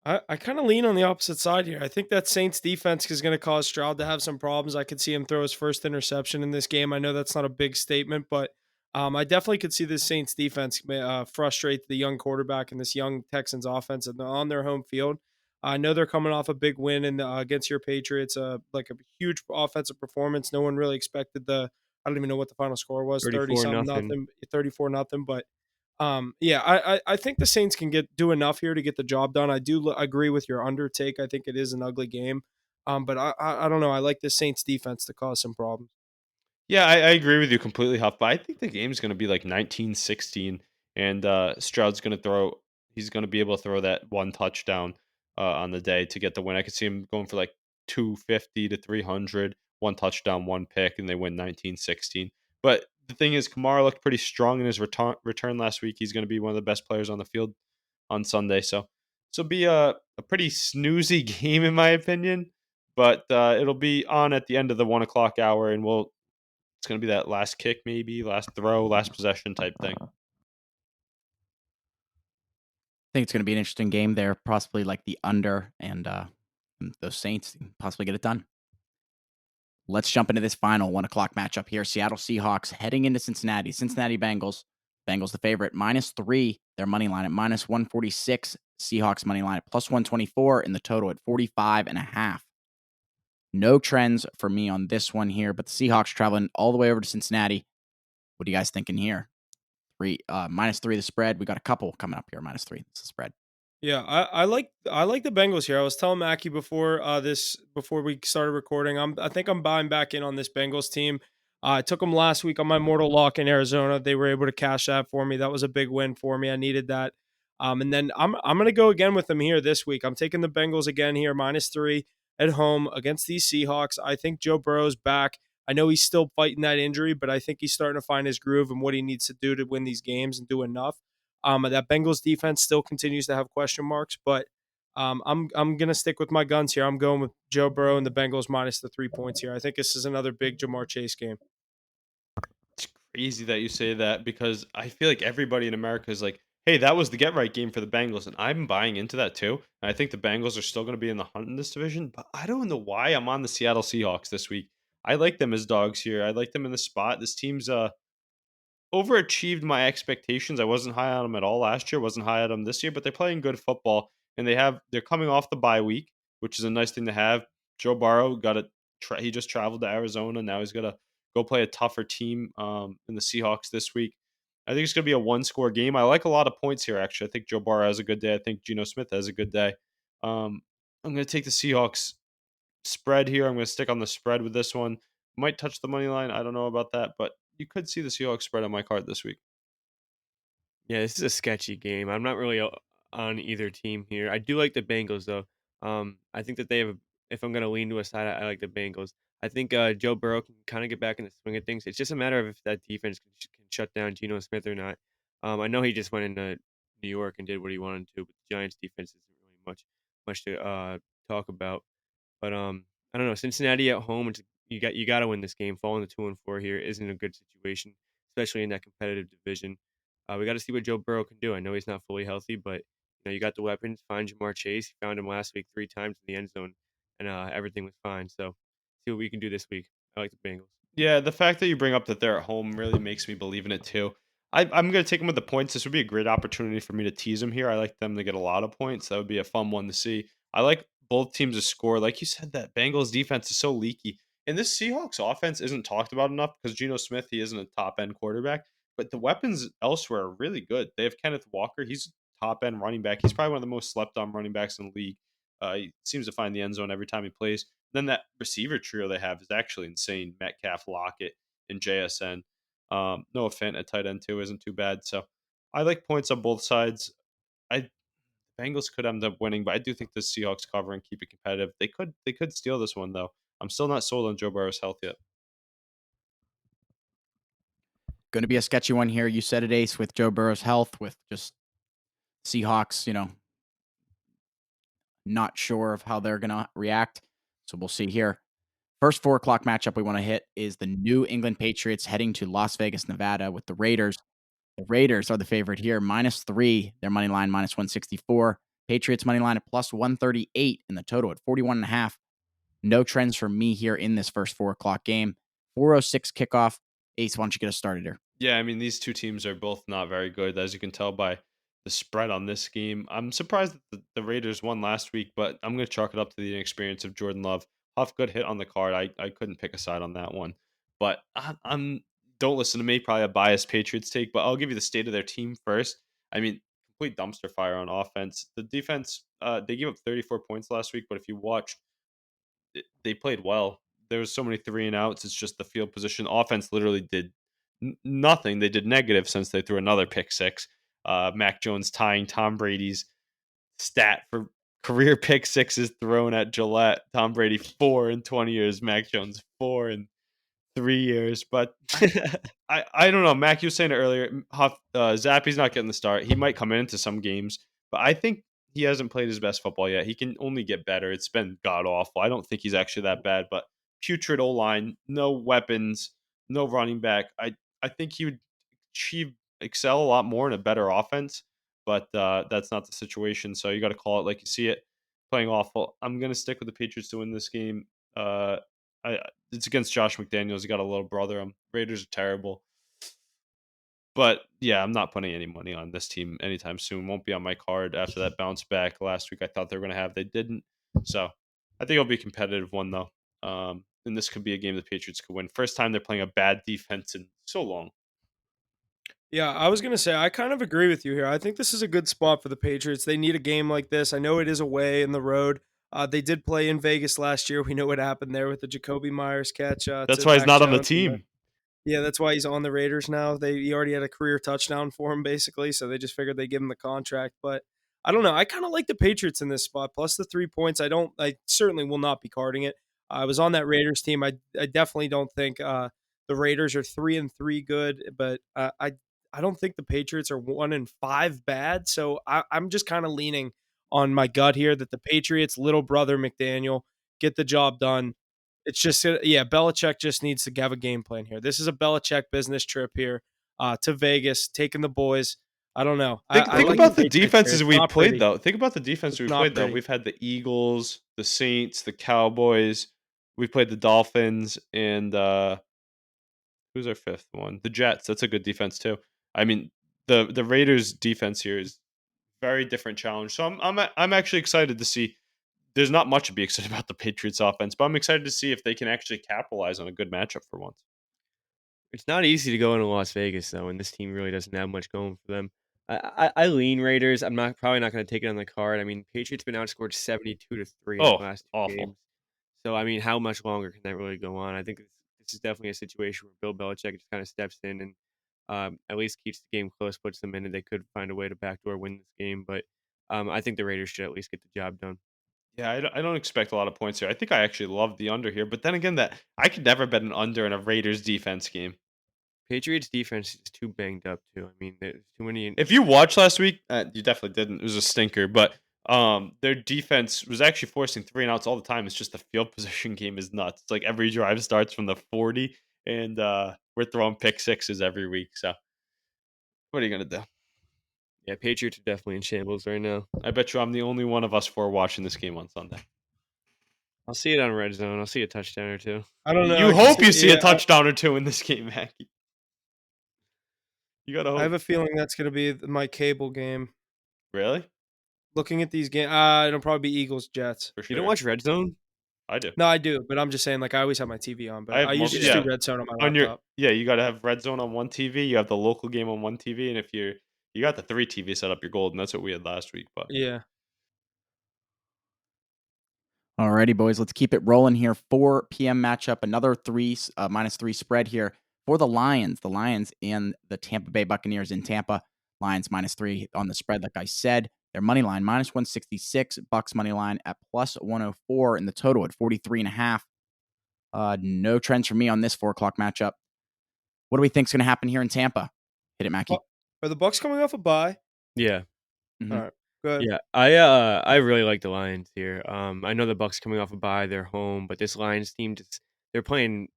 I kind of lean on the opposite side here. I think that Saints defense is going to cause Stroud to have some problems. I could see him throw his first interception in this game. I know that's not a big statement, but I definitely could see this Saints defense frustrate the young quarterback and this young Texans offense on their home field. I know they're coming off a big win against your Patriots, like a huge offensive performance. No one really expected I don't even know what the final score was, 30 something 34-0. nothing, 34 nothing, but yeah, I think the Saints can do enough here to get the job done. I do agree with your under take. I think it is an ugly game, but I don't know. I like the Saints defense to cause some problems. Yeah, I agree with you completely, Huff. But I think the game's going to be like 19-16, and Stroud's going to throw. He's going to be able to throw that one touchdown on the day to get the win. I could see him going for like 250 to 300, one touchdown, one pick, and they win 19-16. But the thing is, Kamara looked pretty strong in his return last week. He's going to be one of the best players on the field on Sunday. So be a pretty snoozy game in my opinion. But it'll be on at the end of the 1 o'clock hour, and it's going to be that last kick, maybe last throw, last possession type thing. I think it's going to be an interesting game there. Possibly like the under, and those Saints possibly get it done. Let's jump into this final 1 o'clock matchup here. Seattle Seahawks heading into Cincinnati. Cincinnati Bengals. Bengals the favorite, -3. Their money line at -146. Seahawks money line at +124, and the total at 45.5. No trends for me on this one here, but the Seahawks traveling all the way over to Cincinnati. What are you guys thinking here? -3 the spread. We got a couple coming up here. -3. It's the spread. Yeah, I like the Bengals here. I was telling Mackie before we started recording. I think I'm buying back in on this Bengals team. I took them last week on my mortal lock in Arizona. They were able to cash that for me. That was a big win for me. I needed that. And then I'm gonna go again with them here this week. I'm taking the Bengals again here, -3 at home against these Seahawks. I think Joe Burrow's back. I know he's still fighting that injury, but I think he's starting to find his groove and what he needs to do to win these games and do enough. That Bengals defense still continues to have question marks, but I'm gonna stick with my guns here. I'm going with Joe Burrow and the Bengals minus the 3 points here. I think this is another big Jamar Chase game. It's crazy that you say that because I feel like everybody in America is like, "Hey, that was the get right game for the Bengals," and I'm buying into that too. And I think the Bengals are still going to be in the hunt in this division, but I don't know why I'm on the Seattle Seahawks this week. I like them as dogs here. I like them in the spot. This team's overachieved my expectations. I wasn't high on them at all last year, wasn't high on them this year, but they're playing good football and they're coming off the bye week, which is a nice thing to have. Joe Burrow got a he just traveled to Arizona. Now he's got to go play a tougher team in the Seahawks this week. I think it's going to be a one-score game. I like a lot of points here. Actually, I think Joe Burrow has a good day. I think Geno Smith has a good day. Um, I'm going to take the Seahawks spread here. I'm going to stick on the spread with this one. Might touch the money line. I don't know about that, but you could see the Seahawks spread on my card this week. Yeah, this is a sketchy game. I'm not really on either team here. I do like the Bengals though. I think that they have. If I'm gonna lean to a side, I like the Bengals. I think Joe Burrow can kind of get back in the swing of things. It's just a matter of if that defense can shut down Geno Smith or not. I know he just went into New York and did what he wanted to, but the Giants' defense isn't really much to talk about. But I don't know. Cincinnati at home, you got to win this game. Falling to 2-4 here isn't a good situation, especially in that competitive division. We got to see what Joe Burrow can do. I know he's not fully healthy, but you got the weapons. Find Jamar Chase. You found him last week 3 times in the end zone, and everything was fine. So see what we can do this week. I like the Bengals. Yeah, the fact that you bring up that they're at home really makes me believe in it too. I'm going to take them with the points. This would be a great opportunity for me to tease them here. I like them to get a lot of points. That would be a fun one to see. I like both teams to score. Like you said, that Bengals defense is so leaky. And this Seahawks offense isn't talked about enough because Geno Smith, he isn't a top end quarterback, but the weapons elsewhere are really good. They have Kenneth Walker. He's top end running back. He's probably one of the most slept on running backs in the league. He seems to find the end zone every time he plays. Then that receiver trio they have is actually insane. Metcalf, Lockett, and JSN. Noah Fant at tight end too isn't too bad. So I like points on both sides. I Bengals could end up winning, but I do think the Seahawks cover and keep it competitive. They could steal this one though. I'm still not sold on Joe Burrow's health yet. Going to be a sketchy one here. You said it, Ace, with Joe Burrow's health, with just Seahawks, not sure of how they're going to react. So we'll see here. First 4 o'clock matchup we want to hit is the New England Patriots heading to Las Vegas, Nevada with the Raiders. The Raiders are the favorite here, -3. Their money line -164. Patriots money line at +138 and the total at 41.5. No trends for me here in this first 4 o'clock game. 4:06 kickoff. Ace, why don't you get us started here? Yeah, I mean, these two teams are both not very good, as you can tell by the spread on this game. I'm surprised that the Raiders won last week, but I'm going to chalk it up to the inexperience of Jordan Love. Huff, good hit on the card. I couldn't pick a side on that one. But I'm don't listen to me, probably a biased Patriots take, but I'll give you the state of their team first. I mean, complete dumpster fire on offense. The defense, they gave up 34 points last week, but if you watched, they played well. There was so many 3 and outs. It's just the field position. Offense literally did nothing. They did negative since they threw another pick six. Mac Jones tying Tom Brady's stat for career pick sixes thrown at Gillette. Tom Brady 4 in 20 years. Mac Jones 4 in 3 years. But I don't know. Mac, you were saying it earlier. Zappy's not getting the start. He might come into some games, but I think he hasn't played his best football yet. He can only get better. It's been god awful. I don't think he's actually that bad, but putrid O line, no weapons, no running back. I think he would excel a lot more in a better offense, but that's not the situation. So you got to call it like you see it. Playing awful. I'm gonna stick with the Patriots to win this game. I It's against Josh McDaniels. He got a little brother. Raiders are terrible. But yeah, I'm not putting any money on this team anytime soon. Won't be on my card after that bounce back last week. I thought they were going to have. They didn't. So I think it'll be a competitive one though. And this could be a game the Patriots could win. First time they're playing a bad defense in so long. Yeah, I was gonna say I kind of agree with you here. I think this is a good spot for the Patriots. They need a game like this. I know it is away in the road. They did play in Vegas last year. We know what happened there with the Jacoby Myers catch That's to why he's Mac not on the Jones. team. Yeah, that's why he's on the Raiders now. He already had a career touchdown for him, basically, so they just figured they'd give him the contract. But I don't know. I kind of like the Patriots in this spot. Plus the 3 points. I certainly will not be carding it. I was on that Raiders team. I definitely don't think the Raiders are 3-3 good, but I don't think the Patriots are 1-5 bad. So I'm just kind of leaning on my gut here that the Patriots, little brother McDaniel, get the job done. It's just yeah, Belichick just needs to have a game plan here. This is a Belichick business trip here to Vegas, taking the boys. I don't know. I Think like the about the Patriots here. defenses It's we not played pretty. though. Think about the defense It's we not played though. pretty. We've had the Eagles, the Saints, the Cowboys. We've played the Dolphins and who's our fifth one? The Jets. That's a good defense too. I mean, the Raiders defense here is very different challenge. So I'm actually excited to see. There's not much to be excited about the Patriots offense, but I'm excited to see if they can actually capitalize on a good matchup for once. It's not easy to go into Las Vegas though, and this team really doesn't have much going for them. I lean Raiders. I'm not probably not going to take it on the card. I mean, Patriots been outscored 72-3 in the Oh, last two awful. games. So I mean, how much longer can that really go on? I think this is definitely a situation where Bill Belichick just kind of steps in and at least keeps the game close, puts them in, and they could find a way to backdoor win this game. But I think the Raiders should at least get the job done. Yeah, I don't expect a lot of points here. I think I actually love the under here, but then again, that I could never bet an under in a Raiders defense game. Patriots defense is too banged up too. I mean, there's too many. If you watched last week, you definitely didn't. It was a stinker, but their defense was actually forcing 3-and-outs all the time. It's just the field position game is nuts. It's like every drive starts from the 40, and we're throwing pick sixes every week. So what are you gonna do? Yeah, Patriots are definitely in shambles right now. I bet you I'm the only one of us four watching this game on Sunday. I'll see it on red zone. I'll see a touchdown or two. I don't know. You I can hope see. you see a Yeah, touchdown or two in this game, Mackie. You gotta I have hope. a feeling that's going to be my cable game. Really? Looking at these games, it'll probably be Eagles Jets. For You don't sure. watch red zone? I do. No, I do, but I'm just saying, like I always have my TV on, I but have I usually multi. just do Yeah, Red Zone on my on your laptop. you got to have red zone on one TV. You have the local game on one TV, and if you got the three TV set up, you're golden. That's what we had last week. But Yeah. Alrighty, boys, let's keep it rolling here. 4 p.m. matchup, another -3 spread here for the Lions. The Lions and the Tampa Bay Buccaneers in Tampa. Lions -3 on the spread, like I said. Their money line -166. Bucks money line at +104, and the total at 43.5. No trends for me on this 4 o'clock matchup. What do we think is going to happen here in Tampa? Hit it, Mackie. Are the Bucks coming off a bye? Yeah. All Mhm. right. Good. Yeah. I really like the Lions here. I know the Bucks coming off a bye, they're home, but this Lions team just they're playing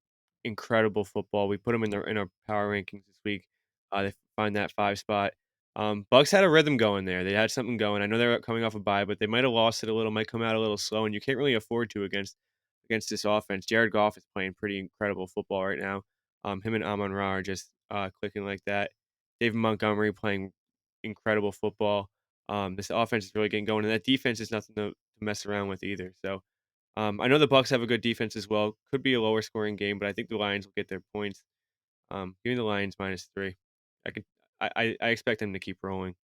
incredible football. We put them in our power rankings this week. They find that 5 spot. Bucks had a rhythm going there. They had something going. I know they're coming off a bye, but they might have lost it a little, might come out a little slow, and you can't really afford to against this offense. Jared Goff is playing pretty incredible football right now. Him and Amon Ra are just clicking like that. David Montgomery playing incredible football. This offense is really getting going, and that defense is nothing to mess around with either. So I know the Bucks have a good defense as well. Could be a lower scoring game, but I think the Lions will get their points. Give me the Lions -3. I can I expect them to keep rolling.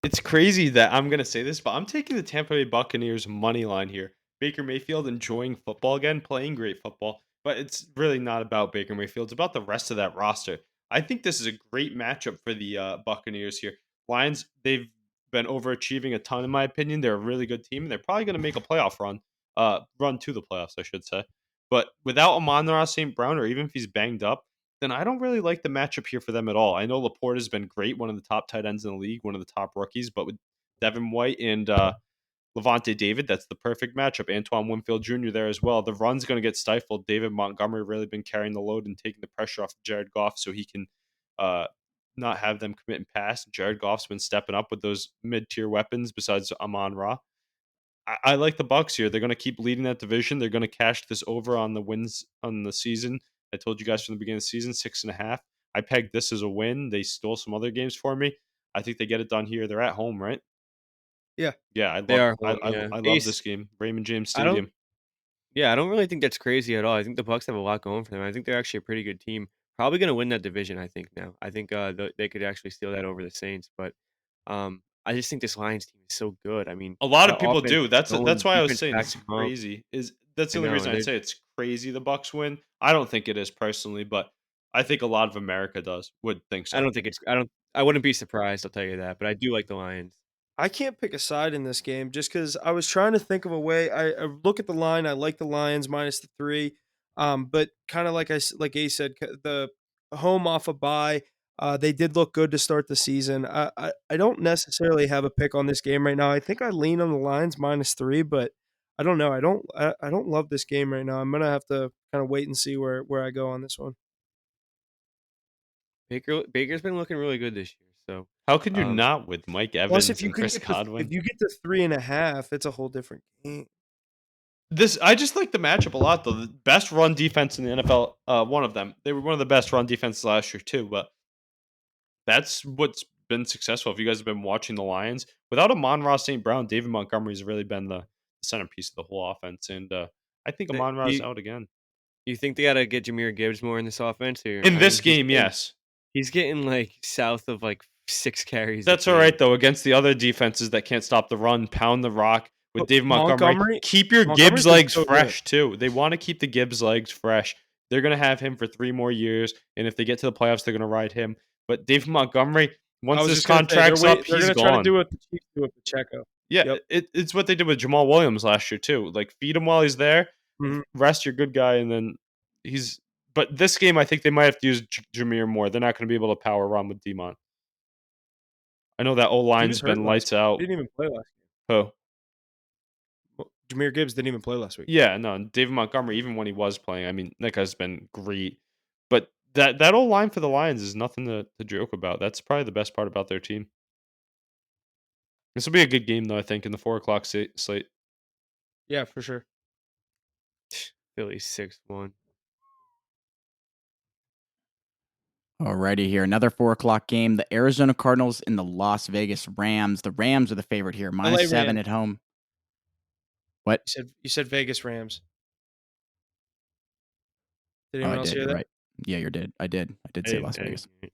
it's crazy that I'm gonna say this, but I'm taking the Tampa Bay Buccaneers money line here. Baker Mayfield enjoying football again, playing great football, but it's really not about Baker Mayfield. It's about the rest of that roster. I think this is a great matchup for the Buccaneers here. Lions, they've been overachieving a ton in my opinion. They're a really good team, and they're probably going to make a playoff run, run to the playoffs, I should say. But without Amon-Ra St. Brown, or even if he's banged up, then I don't really like the matchup here for them at all. I know Laporte has been great, one of the top tight ends in the league, one of the top rookies, but with Devin White and Levante David, that's the perfect matchup. Antoine Winfield Jr. there as well. The run's going to get stifled. David Montgomery really been carrying the load and taking the pressure off of Jared Goff so he can uh, not have them commit and pass. Jared Goff's been stepping up with those mid-tier weapons besides Amon Ra. I like the Bucks here. They're going to keep leading that division. They're going to cash this over on the wins on the season. I told you guys from the beginning of the season, 6.5. I pegged this as a win. They stole some other games for me. I think they get it done here. They're at home, right? Yeah. Yeah, They are home, yeah. I love Ace, this game. Raymond James I don't Stadium. Yeah, I don't really think that's crazy at all. I think the Bucks have a lot going for them. I think they're actually a pretty good team. probably gonna win that division, I think now. I think, they could actually steal that over the Saints, but, I just think this Lions team is so good. I mean, A lot the of people offense do. is That's going, why I was defense saying backs it's 'em up. crazy. That's I the only know, reason I'd they're say it's crazy the Bucks win. I don't think it is personally, but I think a lot of America would think I so. don't think it's I wouldn't be surprised, I'll tell you that, but I do like the Lions. I can't pick a side in this game just because I was trying to think of a way. I look at the line. I like the Lions minus the 3, but kind of like like Ace said, the home off a bye. They did look good to start the season. I don't necessarily have a pick on this game right now. I think I lean on the Lions minus 3, but I don't know. I don't love this game right now. I'm gonna have to kind of wait and see where I go on this one. Baker's been looking really good this year, so, How could you um not with Mike Plus, Evans and Chris if Godwin? you get the 3.5, it's a whole different game. I just like the matchup a lot though. The best run defense in the NFL, one of them. They were one of the best run defenses last year too, but that's what's been successful. If you guys have been watching the Lions, without Amon-Ra St. Brown, David Montgomery's really been the centerpiece of the whole offense. And I think the Amon-Ra's out again. you think they gotta get Jahmyr Gibbs more in this offense here? In I mean, this game, yes. he's getting, like, south of, like, 6 carries a That's all game. right though. Against the other defenses that can't stop the run, pound the rock with But David Montgomery. Keep your Montgomery's Gibbs been legs so good. fresh too. They want to keep the Gibbs legs fresh. They're gonna have him for 3 more years, and if they get to the playoffs, they're gonna ride him. But David Montgomery, I once was this just gonna say contract's up, they're he's gonna try to gone. do what the Chiefs do with Pacheco. Yeah, Yep. it's what they did with Jamal Williams last year too. Like feed him while he's there, Mhm. rest your good guy, and then he's. But this game, I think they might have to use Jameer more. They're not going to be able to power run with Demont. I know that O He line's was hurt been last lights week. out. He didn't even play last week. Oh, Well, Jahmyr Gibbs didn't even play last week. yeah, no, David Montgomery, even when he was playing, I mean, that guy's been great. But that old line for the Lions is nothing to joke about. That's probably the best part about their team. This will be a good game, though, I think, in the 4 o'clock slate. Yeah, for sure. Philly 6-1. Alrighty, here another 4 o'clock game. The Arizona Cardinals and the Las Vegas Rams. The Rams are the favorite here, LA -7 Rams. at home. What? You said Vegas Rams. Did Oh, anyone I else did. hear You're that? right. Yeah, you did. I did. I did I say didn't Las I didn't Vegas. hear it.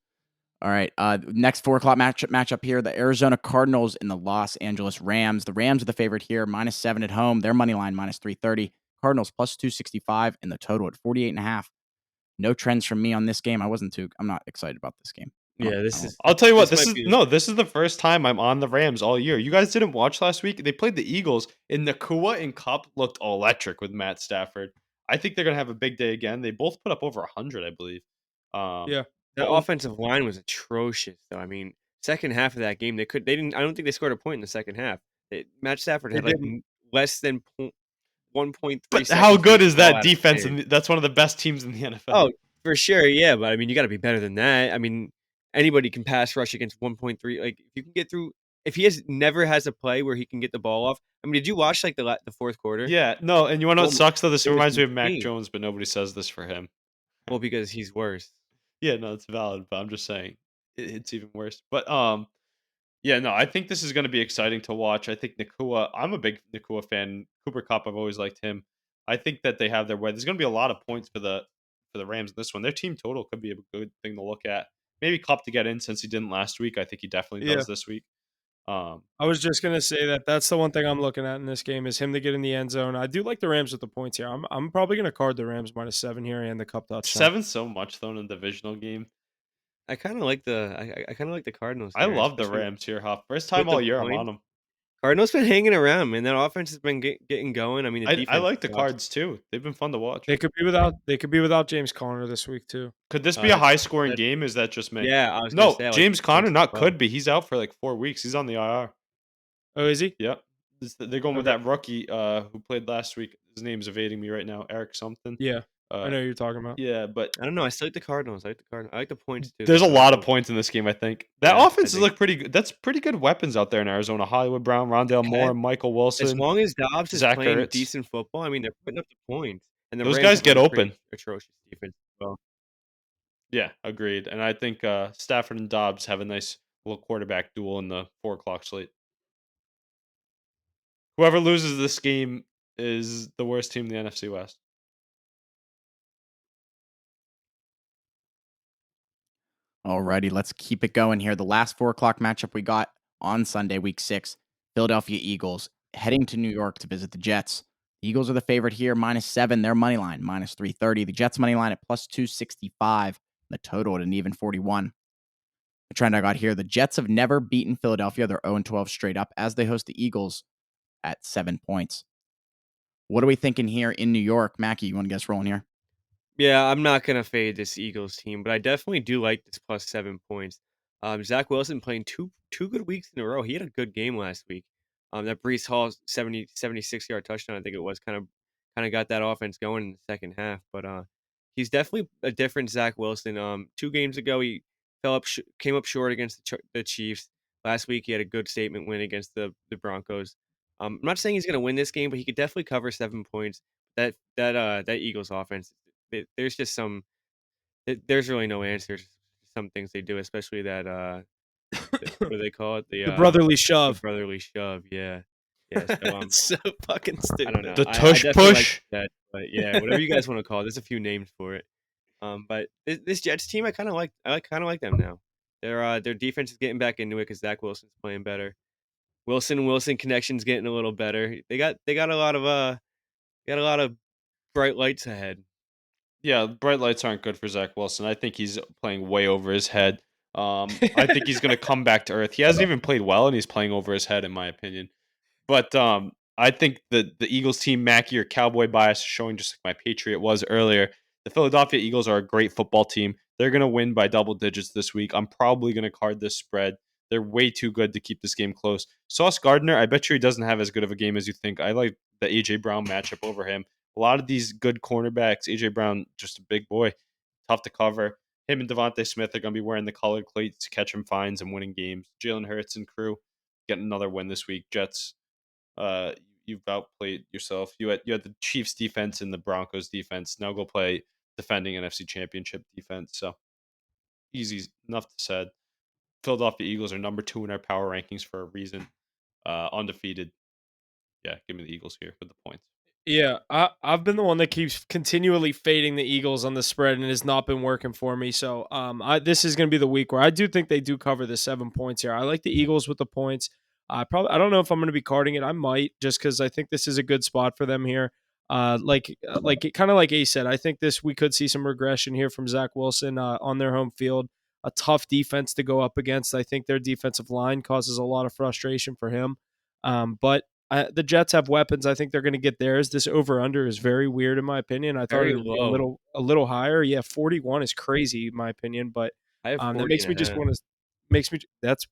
All right. Next 4 o'clock matchup here: the Arizona Cardinals and the Los Angeles Rams. The Rams are the favorite here, -7 at home. Their money line -330. Cardinals +265, and the total at 48.5. No trends from me on this game. I'm not excited about this game. Yeah, I don't. I'll tell you what, this might be this is the first time I'm on the Rams all year. You guys didn't watch last week? They played the Eagles, and Nakua and Cup looked electric with Matt Stafford. I think they're gonna have a big day again. They both put up over 100, I believe. Yeah. that offensive line was atrocious, though. I mean, second half of that game, they didn't I don't think they scored a point in the second half. Matt Stafford They had, like, didn't. less than 1.3 But how seconds to good get the is ball that out of his defense? hands. And that's one of the best teams in the NFL. Oh, for sure, yeah, but, I mean, you gotta be better than that. I mean, anybody can pass rush against 1.3, like, if you can get through if he never has a play where he can get the ball off. I mean, did you watch, like, the 4th quarter? Yeah, no, and you want to know Oh what my sucks though? This it was reminds me of Mac insane. Jones, but nobody says this for him. Well, because he's worse. Yeah, no, it's valid, but I'm just saying it's even worse. But yeah, no, I think this is going to be exciting to watch. I think Nakua. I'm a big Nakua fan. Cooper Cup, I've always liked him. I think that they have their way. There's going to be a lot of points for the Rams in this one. Their team total could be a good thing to look at. Maybe Cup to get in since he didn't last week. I think he definitely Yeah. does this week. I was just gonna say that's the one thing I'm looking at in this game is him to get in the end zone. I do like the Rams with the points here. I'm probably gonna card the Rams -7 here and the Cup touchdown. 7 so much though in a divisional game. I kinda like I kinda like the Cardinals I here, love the especially Rams here, Huff. First with time the all year I'm on points. them. Cardinals been hanging around, man. That offense has been getting going. I mean, the I defense like the sucks. Cards too. They've been fun to watch. They could be without James Conner this week too. Could this be a That's high scoring that game? Is that just me? yeah, I was gonna No, say, I like James the points Conner as not well. could be. He's out for like 4 weeks. He's on the IR. Oh, is he? Yep. They're going with Okay. that rookie who played last week. His name's evading me right now. Eric something. Yeah, I Uh, know who you're talking about. yeah, but I don't know. I still like the Cardinals. I like the Cardinals. I like the points too. there's a I like lot of the points in this game. I think that Yeah, I offense think look pretty good. That's pretty good weapons out there in Arizona. Hollywood Brown, Rondale Moore, Ken, Michael as Wilson, long as Dobbs is Zach playing Ertz. decent football, I mean, they're putting up the points, and the Those Rams guys have, get like, a pretty open. atrocious defense as well. Yeah, agreed. And I think Stafford and Dobbs have a nice little quarterback duel in the 4 o'clock slate. Whoever loses this game is the worst team in the NFC West. Alrighty, let's keep it going here. The last 4 o'clock matchup we got on Sunday, week 6, Philadelphia Eagles heading to New York to visit the Jets. The Eagles are the favorite here, -7. Their money line, -330. The Jets money line at +265. The total at an even 41. The trend I got here: the Jets have never beaten Philadelphia. They're 0-12 straight up as they host the Eagles at 7 points. What are we thinking here in New York? Mackie, you want to get us rolling here? Yeah, I'm not gonna fade this Eagles team, but I definitely do like this +7 points. Zach Wilson playing two good weeks in a row. He had a good game last week. That Brees Hall 76 yard touchdown, I think it was, kind of got that offense going in the second half. But he's definitely a different Zach Wilson. 2 games ago, he came up short against the Chiefs. Last week, he had a good statement win against the Broncos. I'm not saying he's gonna win this game, but he could definitely cover 7 points. That Eagles offense, there's just there's really no answers to some things they do, especially that what do they call it? The brotherly The shove. brotherly shove. Yeah, yeah. So It's so fucking I don't know. stupid. The I tush definitely like push. that, but yeah, whatever you guys want to call it. There's a few names for it. But this Jets team, I kind of like. Kind of like them now. Their defense is getting back into it because Zach Wilson's playing better. Wilson connection's getting a little better. They got a lot of bright lights ahead. Yeah, bright lights aren't good for Zach Wilson. I think he's playing way over his head. I think he's going to come back to earth. He hasn't even played well, and he's playing over his head, in my opinion. But I think the Eagles team, Mackey, or Cowboy bias is showing, just like my Patriot was earlier. The Philadelphia Eagles are a great football team. They're going to win by double digits this week. I'm probably going to card this spread. They're way too good to keep this game close. Sauce Gardner, I bet you he doesn't have as good of a game as you think. I like the A.J. Brown matchup over him. A lot of these good cornerbacks, A.J. Brown, just a big boy, tough to cover. Him and Devontae Smith are going to be wearing the colored cleats, catching fines and winning games. Jalen Hurts and crew getting another win this week. Jets, you've outplayed yourself. You had the Chiefs defense and the Broncos defense. Now go play defending NFC Championship defense. So easy enough to said. Philadelphia Eagles are number 2 in our power rankings for a reason. Undefeated. Yeah, give me the Eagles here with the points. Yeah, I've been the one that keeps continually fading the Eagles on the spread, and it has not been working for me. So, this is going to be the week where I do think they do cover the 7 points here. I like the Eagles with the points. I don't know if I'm going to be carding it. I might, just because I think this is a good spot for them here. Kind of like Ace said, I think we could see some regression here from Zach Wilson on their home field. A tough defense to go up against. I think their defensive line causes a lot of frustration for him. But the Jets have weapons. I think they're going to get theirs. This over under is very weird in my opinion. I thought Very it would be low. a little higher. Yeah, 41 is crazy in my opinion, but I have that 40 makes and me a just half. want to that's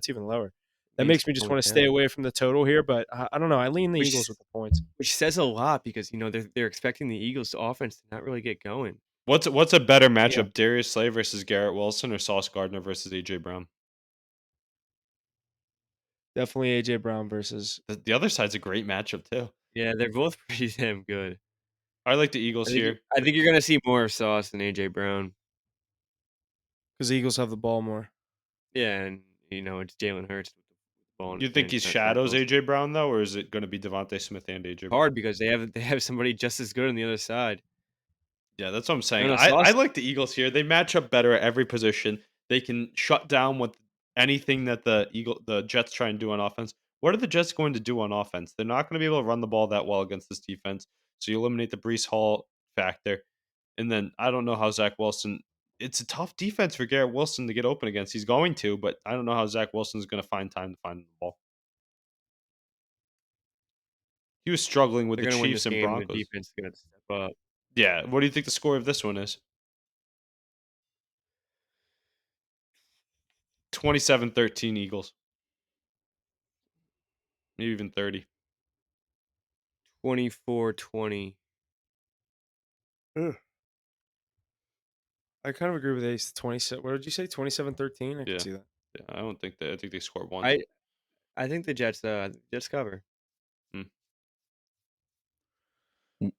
even lower. That Means makes me just point want to stay down, away from the total here, but I don't know. I lean the which Eagles with the points. which says a lot because they're expecting the Eagles' offense to not really get going. What's a better Yeah, matchup, Darius Slay versus Garrett Wilson or Sauce Gardner versus A.J. Brown? definitely AJ Brown versus The other side's a great matchup, too. Yeah, they're both pretty damn good. I like the Eagles here. I think you're gonna see more of Sauce than AJ Brown. because the Eagles have the ball more. Yeah, and it's Jalen Hurts with the ball in You his think hands, he not Zach shadows Wilson. A.J. Brown, though, or is it going to be Devontae Smith and A.J. Brown? Hard because they have somebody just as good on the other side. Yeah, that's what I'm I saying. don't know, I Sauce. like the Eagles here. They match up better at every position. They can shut down with anything that the Jets try and do on offense. What are the Jets going to do on offense? They're not going to be able to run the ball that well against this defense. So you eliminate the Brees Hall factor. And then I don't know how Zach Wilson. It's a tough defense for Garrett Wilson to get open against. He's going to, but I don't know how Zach Wilson's going to find time to find the ball. He was struggling with They're the gonna win Chiefs this and game, and the Broncos. defense is gonna step up. Yeah, what do you think the score of this one is? 27-13 Eagles. Maybe even 30. 24-20. I kind of agree with Ace. 27. What did you say? 27-13. I Yeah. can see that. Yeah, I don't think that. I think they scored once. I think the Jets cover.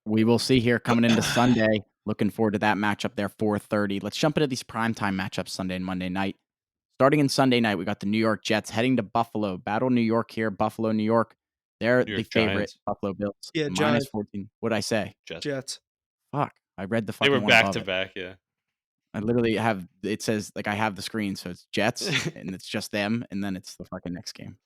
We will see here coming into Sunday. Looking forward to that matchup there, 4:30. Let's jump into these primetime matchups Sunday and Monday night. Starting in Sunday night, we got the New York Jets heading to Buffalo. Battle New York here, Buffalo, New York. They're New the York favorite Giants. Buffalo Bills. Yeah, minus Giants. 14. What'd I say? Jets. Jets. Fuck. I read the They fucking were one back above to it. back. Yeah. I literally have it says like I have the screen, so it's Jets and it's just them, and then it's the fucking next game.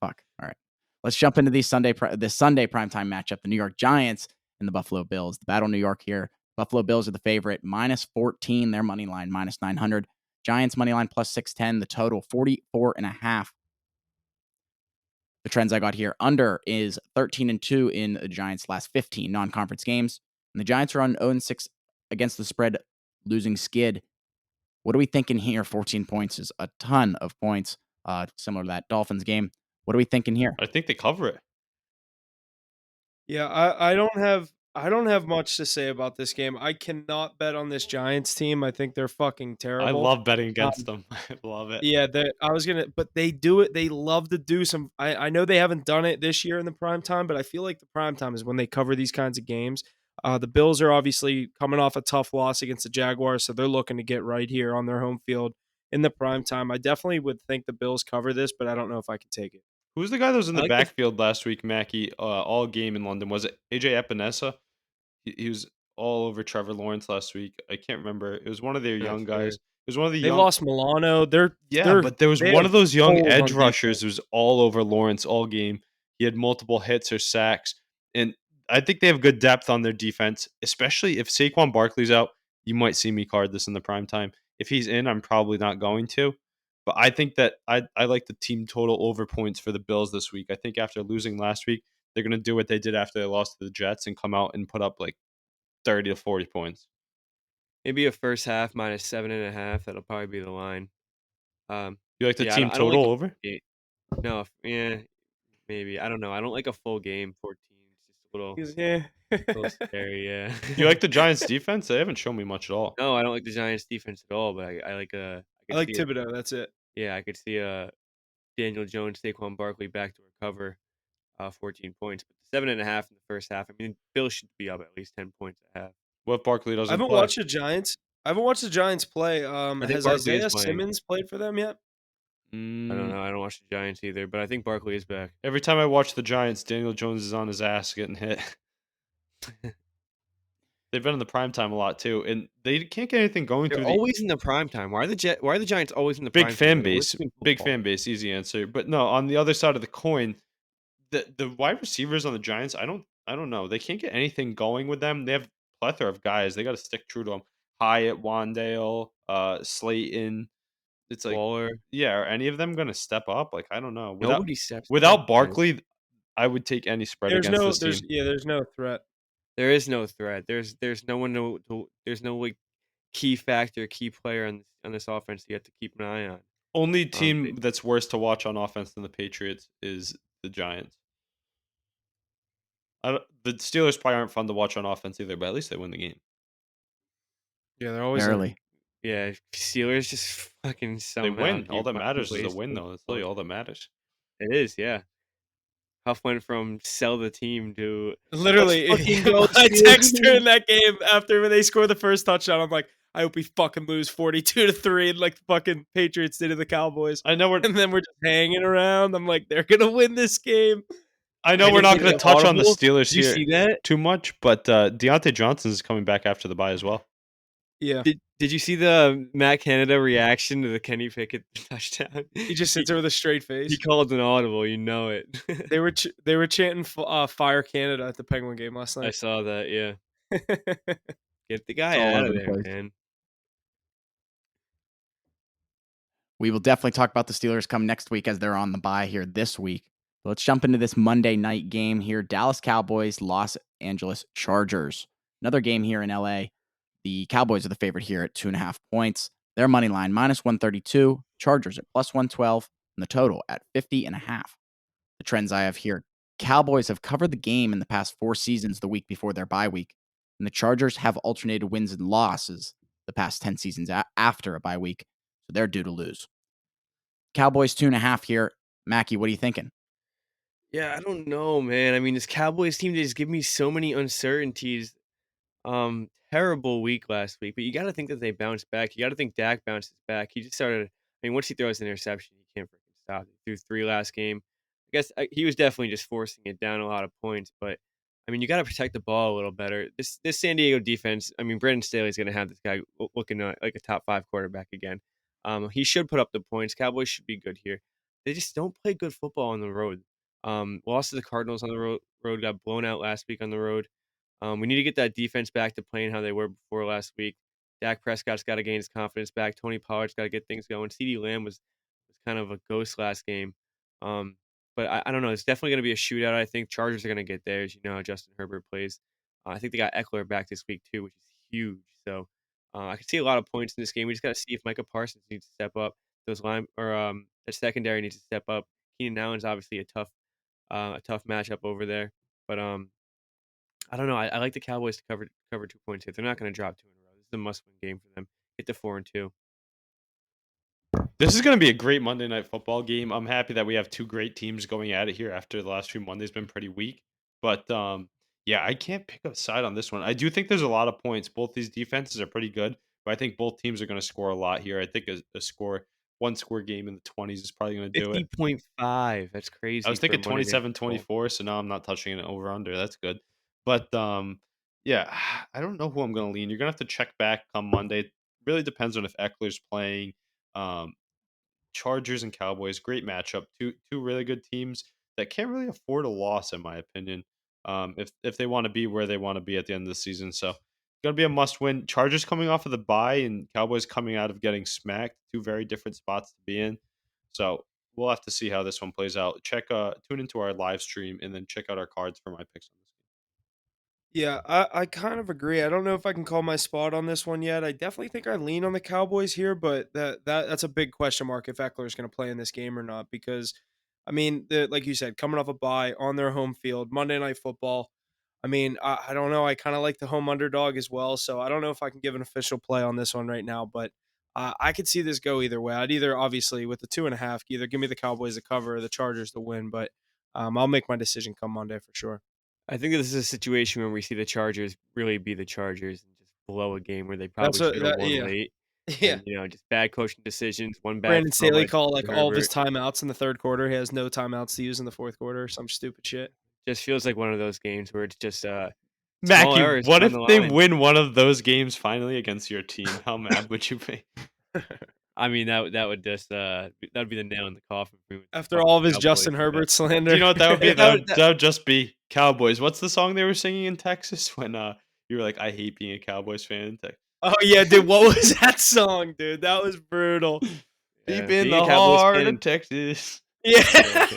Fuck. All right. Let's jump into this Sunday primetime matchup. The New York Giants and the Buffalo Bills. The Battle New York here. Buffalo Bills are the favorite, -14. Their money line -900. Giants money line +610. The total 44.5. The trends I got here under is 13-2 in the Giants' last 15 non-conference games. And the Giants are on 0-6 against the spread, losing skid. What are we thinking here? 14 points is a ton of points, similar to that Dolphins game. What are we thinking here? I think they cover it. Yeah, I don't have much to say about this game. I cannot bet on this Giants team. I think they're fucking I terrible. love betting against them. I love it. Yeah, I was gonna, but they do it. They love to do some. I know they haven't done it this year in the prime time, but I feel like the prime time is when they cover these kinds of games. The Bills are obviously coming off a tough loss against the Jaguars, so they're looking to get right here on their home field in the prime time. I definitely would think the Bills cover this, but I don't know if I can take it. Who's the guy that was in I the like the backfield last week, Mackie, all game in London? Was it AJ Epinesa? He was all over Trevor Lawrence last week. I can't remember. It was one of their not young sure. guys. It was one of the They young. lost Milano. They're Yeah, they're but there was they one have of those young holes edge on rushers defense. who was all over Lawrence all game. He had multiple hits or sacks, and I think they have good depth on their defense, especially if Saquon Barkley's out. You might see me card this in the prime time. If he's in, I'm probably not going to. But I think that I like the team total over points for the Bills this week. I think after losing last week, they're going to do what they did after they lost to the Jets and come out and put up like 30 to 40 points. Maybe a first half -7.5. That'll probably be the line. You like the Yeah, team I don't like total a over? ga no, yeah, maybe. I don't know. I don't like a full game, 14. It's just a Yeah. little scary, yeah. You like the Giants defense? They haven't shown me much at all. No, I don't like the Giants defense at all, but I like, I I could like see it. Thibodeau. That's it. Yeah, I could see, Daniel Jones, Saquon Barkley back to recover, 14 points, but 7.5 in the first half. I mean, Bills should be up at least 10 points at half. What if Barkley I doesn't haven't play? watched the Giants. I haven't watched the Giants play. I think Has Barkley is Isaiah playing. Simmons played for them yet? I don't Mm, know. I don't watch the Giants either, but I think Barkley is back. every time I watch the Giants, Daniel Jones is on his ass getting hit. They've been in the prime time a lot too, and they can't get anything going They're through the always in the prime time. Why are the Giants always in the big prime time? fan They're the worst base. team in Big football. fan base, easy answer. But no, on the other side of the coin, the wide receivers on the Giants, I don't know. They can't get anything going with them. They have a plethora of guys. They got to stick true to them. Hyatt, Wandale, Slayton. It's like, Waller. yeah, are any of them going to step up? Like, I don't know. Nobody steps up. Without Barkley, I would take any spread There's against no, this team. there's no threat. There is no threat. There's no one there's no like key factor, key player on this offense you have to keep an eye on. Only They, team that's worse to watch on offense than the Patriots is the Giants. The Steelers probably aren't fun to watch on offense either, but at least they win the game. Yeah, they're always Barely. yeah, Steelers just fucking They somehow win. All keep that finding matters is a ways win, to though. That's lose. really all that matters. It is, yeah. Huff went from sell the team to let's literally. fucking go I text her in Steelers. that game after when they scored the first touchdown. I'm like, I hope we fucking lose 42-3, like the fucking Patriots did to the Cowboys. I know we're And then we're just hanging around. I'm like, they're gonna win this game. I know And we're it's not like going an to touch on the audible. Steelers Did you here see that? too much, but Deontay Johnson is coming back after the bye as well. Yeah, Did you see the Matt Canada reaction to the Kenny Pickett touchdown? he just sits there with a straight He face. called an audible, you know it. They were chanting "Fire Canada" at the Penguin game last I night. saw that, yeah. Get the It's guy all out over of the there, place. man. We will definitely talk about the Steelers come next week as they're on the bye here this week. Let's jump into this Monday night game here. Dallas Cowboys, Los Angeles Chargers. Another game here in LA. The Cowboys are the favorite here at 2.5 points. Their money line -132. Chargers at +112. And the total at 50.5. The trends I have here. Cowboys have covered the game in the past 4 seasons the week before their bye week. And the Chargers have alternated wins and losses the past 10 seasons after a bye week. So they're due to lose. Cowboys 2.5 here. Mackie, what are you thinking? Yeah, I don't know, man. I mean, this Cowboys team, they just give me so many uncertainties. Terrible week last week, but you got to think that they bounced back. You got to think Dak bounces back. He just started. I mean, once he throws an interception, you can't freaking stop it. He threw 3 last game. I guess he was definitely just forcing it down a lot of points, but I mean, you got to protect the ball a little better. This San Diego defense, I mean, Brandon Staley's going to have this guy looking like a top 5 quarterback again. He should put up the points. Cowboys should be good here. They just don't play good football on the road. Lost to the Cardinals on the road, got blown out last week on the road. We need to get that defense back to playing how they were before last week. Dak Prescott's got to gain his confidence back. Tony Pollard's got to get things going. CeeDee Lamb was kind of a ghost last game. But I don't know. It's definitely going to be a shootout. I think Chargers are going to get theirs. You know how Justin Herbert plays. I think they got Eckler back this week too, which is huge. So I can see a lot of points in this game. We just got to see if Micah Parsons needs to step up. Those the secondary needs to step up. Keenan Allen's obviously a tough matchup over there. But I don't know. I like the Cowboys to cover 2 points here. They're not going to drop 2 in a row. This is a must-win game for them. Get to 4-2. This is going to be a great Monday Night Football game. I'm happy that we have 2 great teams going at it here after the last few Mondays been pretty weak. But yeah, I can't pick a side on this one. I do think there's a lot of points. Both these defenses are pretty good, but I think both teams are going to score a lot here. I think a one score game in the 20s is probably going to do it. 50.5. That's crazy. I was thinking 27-24, so now I'm not touching an over under. That's good. But yeah, I don't know who I'm going to lean. You're going to have to check back come Monday. It really depends on if Eckler's playing. Chargers and Cowboys, great matchup. Two really good teams that can't really afford a loss, in my opinion. If they want to be where they want to be at the end of the season, so it's gonna be a must win. Chargers coming off of the bye and Cowboys coming out of getting smacked. 2 very different spots to be in. So we'll have to see how this one plays out. Tune into our live stream and then check out our cards for my picks on this. Yeah, I kind of agree. I don't know if I can call my spot on this one yet. I definitely think I lean on the Cowboys here, but that's a big question mark if Eckler is going to play in this game or not. Because, I mean, like you said, coming off a bye on their home field, Monday Night Football. I mean, I don't know. I kind of like the home underdog as well, so I don't know if I can give an official play on this one right now. But I could see this go either way. I'd either obviously with the 2.5, either give me the Cowboys to cover or the Chargers to win. But I'll make my decision come Monday for sure. I think this is a situation where we see the Chargers really be the Chargers and just blow a game where they That's probably should have won yeah. late. Yeah. And just bad coaching decisions, one bad Brandon throw Staley by called like Justin all of his Herbert. timeouts in the third quarter. He has no timeouts to use in the fourth quarter. Some stupid shit. Just feels like one of those games where it's just small Mackie, errors what down if the they line. win one of those games finally against your team? How mad would you be? I mean, that would just that would be the nail in the coffin for me with the After fucking all of his Cowboys, Justin but Herbert slander. Do you know what that would be? That That would just be Cowboys. What's the song they were singing in Texas when you were like, I hate being a Cowboys fan in Texas? Oh yeah, dude. What was that song, dude? That was brutal. Yeah, Deep in being a the Cowboys heart fan of in Texas. Yeah.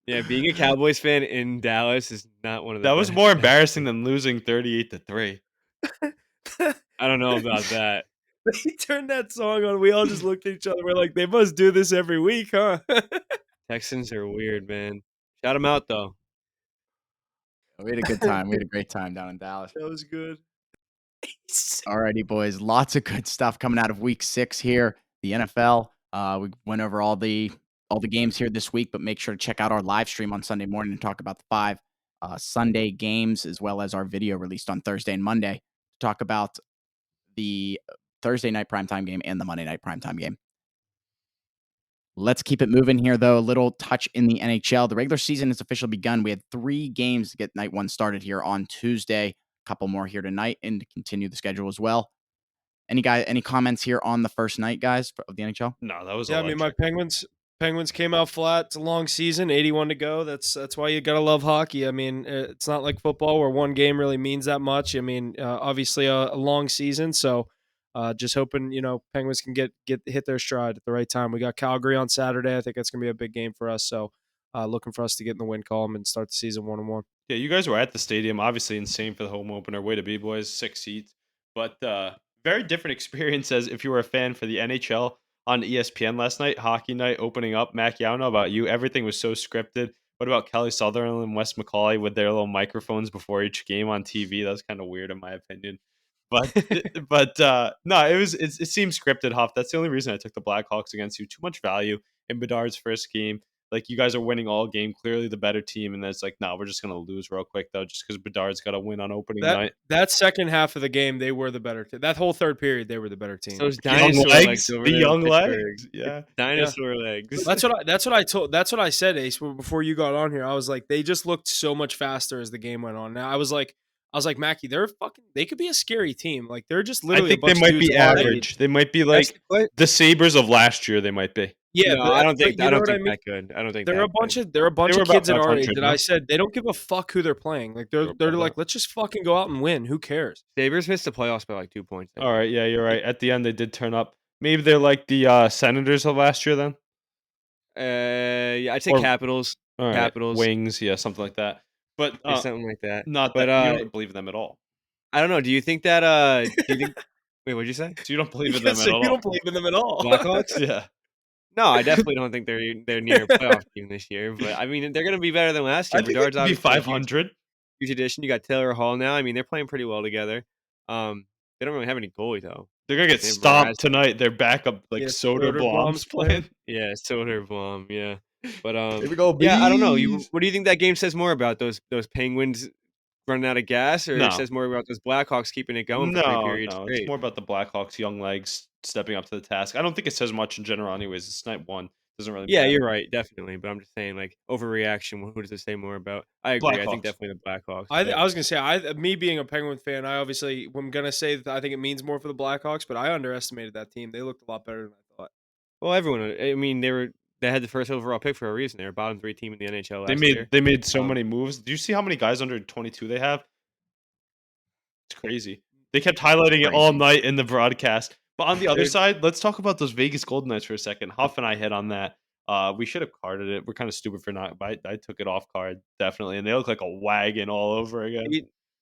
Yeah, being a Cowboys fan in Dallas is not one of the That was best. more embarrassing than losing 38-3. I don't know about that. They turned that song on. We all just looked at each other. We're like, they must do this every week, huh? Texans are weird, man. Shout them out though. We had a good time. We had a great time down in Dallas. That was good. Alrighty, boys. Lots of good stuff coming out of week 6 here. The NFL. We went over all the games here this week, but make sure to check out our live stream on Sunday morning and talk about the 5 Sunday games, as well as our video released on Thursday and Monday to talk about the Thursday night primetime game and the Monday night primetime game. Let's keep it moving here, though. A little touch in the NHL. The regular season has officially begun. We had 3 games to get night 1 started here on Tuesday. A couple more here tonight and to continue the schedule as well. Any comments here on the first night, guys, of the NHL? No, that was Yeah, I mean, my Penguins came out flat. It's a long season, 81 to go. That's why you gotta love hockey. I mean, it's not like football where one game really means that much. I mean, obviously a long season, so just hoping Penguins can hit their stride at the right time. We got Calgary on Saturday. I think that's gonna be a big game for us. So looking for us to get in the win column and start the season 1-1. Yeah, you guys were at the stadium. Obviously insane for the home opener. Way to be, boys. 6 seats. But very different experience as if you were a fan for the NHL on ESPN last night. Hockey night opening up. Mackie, I don't know about you. Everything was so scripted. What about Kelly Sutherland and Wes McCauley with their little microphones before each game on TV? That was kind of weird in my opinion. But no, it seemed scripted, Huff. That's the only reason I took the Blackhawks against you. Too much value in Bedard's first game. Like, you guys are winning all game, clearly the better team, and then it's like, "No, we're just gonna lose real quick, though, just because Bedard's gotta win on opening night." That second half of the game, they were the better team. That whole third period, they were the better It's team. those Young dinosaur legs legs, over the there in young Pittsburgh. legs, It's yeah. dinosaur legs. That's what I said, Ace, before you got on here. I was like, they just looked so much faster as the game went on. Now I was like, Mackie, they could be a scary team. Like they're just I literally a think they bunch of might dudes be our age. average. They might be That's like the Sabres of last year, they might be. Yeah, no, I don't think but you know what I mean. that good. I don't think They're that a bunch good. of they're a bunch were of kids about at our age 500, that no? I said they don't give a fuck who they're playing. Like They were they're above like, that. let's just fucking go out and win. Who cares? Sabres missed the playoffs by like 2 points. All right, yeah, you're right. At the end, they did turn up. Maybe they're like the Senators of last year then? Yeah, I'd say Or Capitals. all right, Capitals. Wings, yeah, something like that. But, Yeah, something like that. not But that you don't believe in them at all. I don't know. Do you think that? Do you think? Wait, what'd you say? So you don't believe in them Because at you all? don't believe in them at all. Blackhawks? Yeah. No, I definitely don't think they're near a playoff team this year. But I mean, they're going to be better than last I year. think they Bedard's could be obviously a huge, 500. huge addition. You got Taylor Hall now. I mean, they're playing pretty well together. They don't really have any goalie though. They're gonna get They have stomped Mrazek. tonight. Their backup, like Yeah, Soderblom's Soderblom's playing. playing. Yeah, Soderblom. Yeah, but Here we go, yeah, I don't know. bees. What do you think that game says more about those Penguins running out of gas, or it No. says more about those Blackhawks keeping it going for 3 periods No. straight? It's more about the Blackhawks' young legs stepping up to the task. I don't think it says much in general, anyways. It's night one. Doesn't really Yeah, matter. you're right, definitely. But I'm just saying, like overreaction. Who does it say more about? I agree. I think Blackhawks. definitely the Blackhawks. I but- was gonna say, me being a Penguin fan, I obviously am gonna say that I think it means more for the Blackhawks, but I underestimated that team. They looked a lot better than I thought. well, everyone. I mean, they had the first overall pick for a reason. They were a bottom 3 team in the NHL last year. They made so Um, many moves. Do you see how many guys under 22 they have? It's crazy. They kept highlighting it all Crazy. night in the broadcast. But on the other Dude. side, let's talk about those Vegas Golden Knights for a second. Huff and I hit on that. We should have carded it. We're kind of stupid for not, but I took it off card definitely, and they look like a wagon all over again.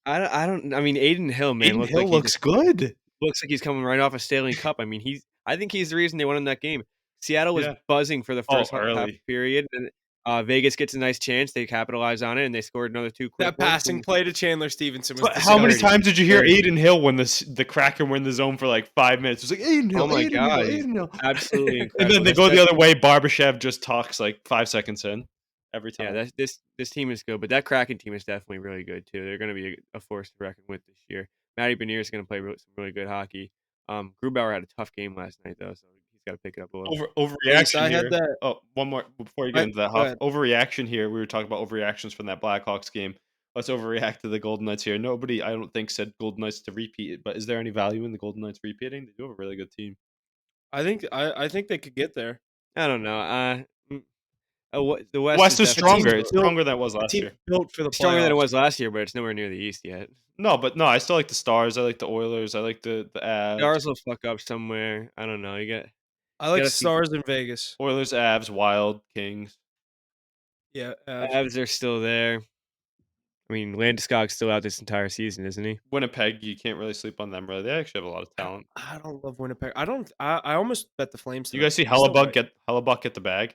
I don't. I mean, Aiden Hill, man, Aiden looked Hill like looks good. looks like he's coming right off a Stanley Cup. I mean, I think he's the reason they won in that game. Seattle was Yeah. buzzing for the Oh, first half early. period, and Vegas gets a nice chance. They capitalize on it, and they scored another 2 quick That ones, passing and- play to Chandler Stevenson was But how many disgusting. times did you hear Dirty. Aiden Hill when the Kraken were in the zone for like 5 minutes? It was like Aiden Hill, Oh my Aiden God, Hill, he's Aiden Hill. absolutely And incredible. then they That's go the that- other way. Barbashev just talks like 5 seconds in every time. Yeah, this team is good, but that Kraken team is definitely really good too. They're going to be a force to reckon with this year. Matty Benier is going to play some really good hockey. Grubauer had a tough game last night though, so he's got to pick it up a little. Overreaction I here. had that. Oh, one more before you get into that, Go Huff. ahead. Overreaction here. We were talking about overreactions from that Blackhawks game. Let's overreact to the Golden Knights here. Nobody, I don't think, said Golden Knights to repeat it, but is there any value in the Golden Knights repeating? They do have a really good team. I think they could get there. I don't know. The West is definitely stronger. It's built- stronger than it was last Team year. built for the stronger than it playoffs. was last year, but it's nowhere near the East yet. No, but no, I still like the Stars. I like the Oilers. I like the Avs. Stars will fuck up somewhere. I don't know. You got I like gotta see- Stars in Vegas. Oilers, Avs, Wild, Kings. Yeah, Avs are still there. I mean, Landeskog's still out this entire season, isn't he? Winnipeg, you can't really sleep on them, really. They actually have a lot of talent. I don't love Winnipeg. I don't. I almost bet the Flames. You tonight. guys see Still might. Hellebuck get the bag?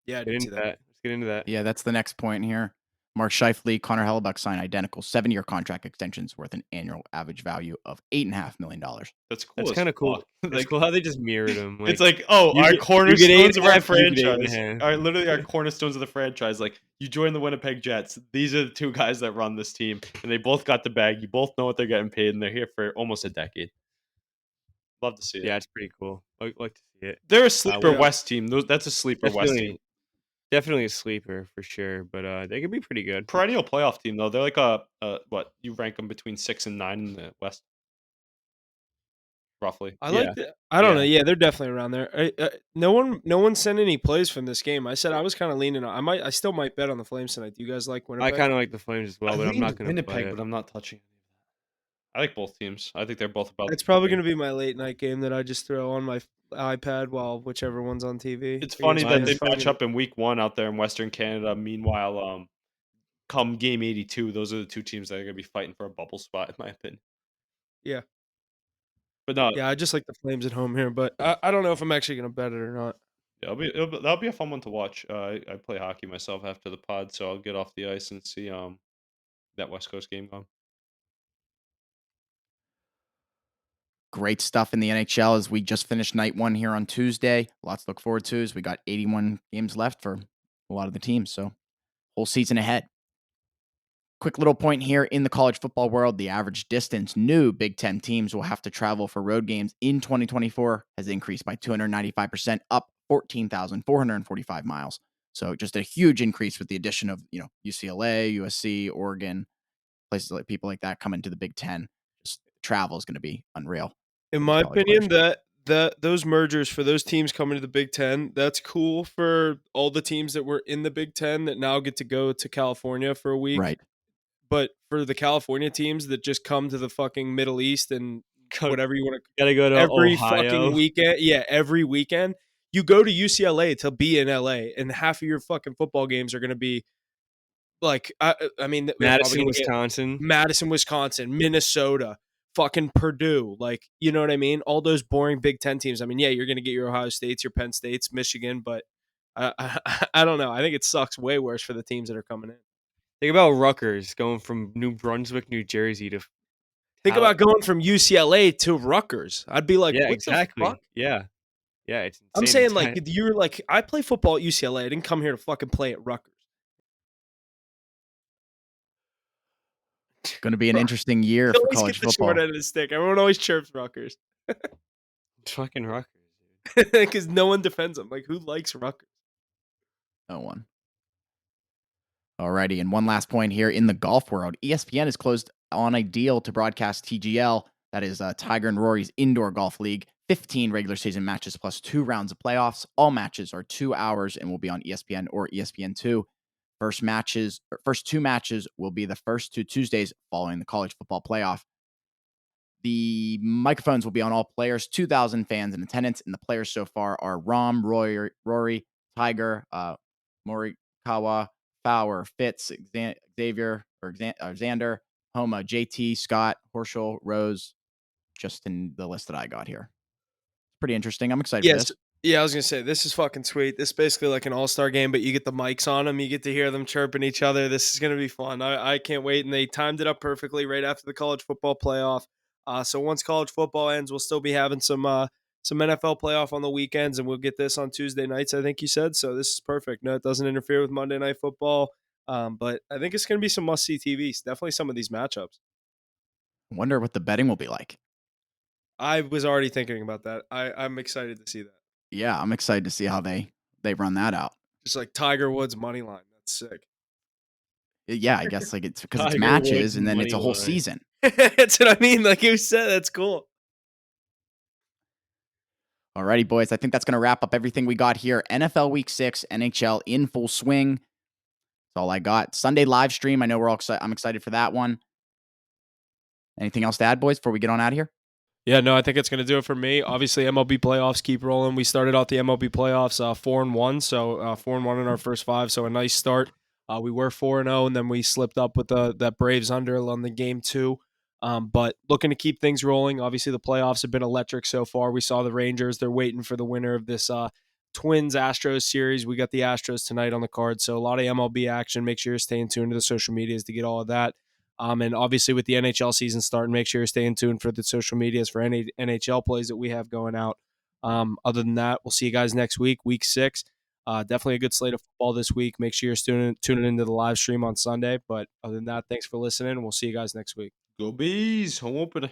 Yeah, I Get did see into that. that. Let's get into that. Yeah, that's the next point here. Mark Scheifele, Connor Hellebuck sign identical 7-year contract extensions worth an annual average value of $8.5 million. That's cool. That's as kind of cool. fuck. It's Like, cool how they just mirrored him. it's like, oh, you our get- cornerstones of our 8.5, you get franchise 8.5. are literally our cornerstones of the franchise. Like, you join the Winnipeg Jets. These are the two guys that run this team, and they both got the bag. You both know what they're getting paid, and they're here for almost a decade. Love to see it. Yeah, it's pretty cool. Like to see it. They're a sleeper yeah. West team. That's a sleeper West team. Definitely a sleeper for sure, but they could be pretty good. Perennial playoff team though. They're like a what? You rank them between 6 and 9 in the West, roughly. I Yeah. like. I don't Yeah. know. Yeah, they're definitely around there. No one sent any plays from this game. I said I was kind of leaning. I still might bet on the Flames tonight. Do you guys like I Winnipeg? kind of like the Flames as well, but I'm not going to Winnipeg, play it. but I'm not touching. I like both teams. I think they're both about. It's probably going to be my late night game that I just throw on my iPad while whichever one's on TV. It's funny that they It's probably match gonna- up in week 1 out there in Western Canada. Meanwhile, come game 82, those are the two teams that are going to be fighting for a bubble spot, in my opinion. Yeah. But no, Yeah, I just like the Flames at home here, but I don't know if I'm actually going to bet it or not. that'll be a fun one to watch. I play hockey myself after the pod, so I'll get off the ice and see that West Coast game going. Great stuff in the NHL as we just finished night one here on Tuesday. Lots to look forward to as we got 81 games left for a lot of the teams. So whole season ahead. Quick little point here in the college football world, the average distance new Big Ten teams will have to travel for road games in 2024 has increased by 295%, up 14,445 miles. So just a huge increase with the addition of, UCLA, USC, Oregon, places like people like that coming to the Big Ten. Just travel is going to be unreal. In for these my college opinion, players. that those mergers for those teams coming to the Big Ten, that's cool for all the teams that were in the Big Ten that now get to go to California for a week. Right. But for the California teams that just come to the fucking Middle East and whatever you want to, Gotta go to every Ohio. fucking weekend, every weekend, you go to UCLA to be in LA, and half of your fucking football games are going to be like, I mean, they're probably Madison, going to get Wisconsin. Madison, Wisconsin, Minnesota, fucking Purdue. Like, you know what I mean? All those boring Big Ten teams. I mean, yeah, you're going to get your Ohio States, your Penn States, Michigan, but I don't know. I think it sucks way worse for the teams that are coming in. Think about Rutgers going from New Brunswick, New Jersey to Think about going from UCLA to Rutgers. I'd be like, yeah, what exactly. the fuck? Yeah, it's insane. I'm saying, like, you're like, I play football at UCLA. I didn't come here to fucking play at Rutgers. Going to be an interesting year for always college get the football. short end of the stick. Everyone always chirps Rutgers fucking Rutgers. because no one defends them. Like, who likes Rutgers? No one. Alrighty, and one last point here in the golf world. ESPN has closed on a deal to broadcast TGL, that is Tiger and Rory's indoor golf league. 15 regular season matches plus 2 rounds of playoffs. All matches are 2 hours and will be on ESPN or ESPN2. First 2 matches will be the first 2 Tuesdays following the college football playoff. The microphones will be on all players, 2,000 fans in attendance, and the players so far are Rahm, Rory, Tiger, Morikawa, Fowler, Fitz, Xavier, or Xander, Homa, JT, Scott, Horschel, Rose, just in the list that I got here. It's pretty interesting. I'm excited for Yes. this. Yeah, I was going to say, this is fucking sweet. This is basically like an all-star game, but you get the mics on them. You get to hear them chirping each other. This is going to be fun. I can't wait. And they timed it up perfectly right after the college football playoff. So once college football ends, we'll still be having some NFL playoff on the weekends, and we'll get this on Tuesday nights, I think you said. So this is perfect. No, it doesn't interfere with Monday Night Football. But I think it's going to be some must-see TVs. Definitely some of these matchups. I wonder what the betting will be like. I was already thinking about that. I'm excited to see that. Yeah, I'm excited to see how they run that out. Just like Tiger Woods money line. That's sick. Yeah, I guess like it's because it's Tiger matches Woods and then it's a money whole line. season. That's what I mean. Like you said, that's cool. Alrighty, boys. I think that's going to wrap up everything we got here. NFL Week 6, NHL in full swing. That's all I got. Sunday live stream. I know we're all excited. I'm excited for that one. Anything else to add, boys, before we get on out of here? Yeah, no, I think it's going to do it for me. Obviously, MLB playoffs keep rolling. We started out the MLB playoffs 4-1, so 4-1 in our first 5, so a nice start. We were 4-0, and then we slipped up with that Braves under on the game 2. But looking to keep things rolling. Obviously, the playoffs have been electric so far. We saw the Rangers. They're waiting for the winner of this Twins-Astros series. We got the Astros tonight on the card, so a lot of MLB action. Make sure you're staying tuned to the social medias to get all of that. And obviously with the NHL season starting, make sure you're staying tuned for the social medias for any NHL plays that we have going out. Other than that, we'll see you guys next week, week 6. Definitely a good slate of football this week. Make sure you're tuning into the live stream on Sunday. But other than that, thanks for listening, and we'll see you guys next week. Go Bees. Home opener.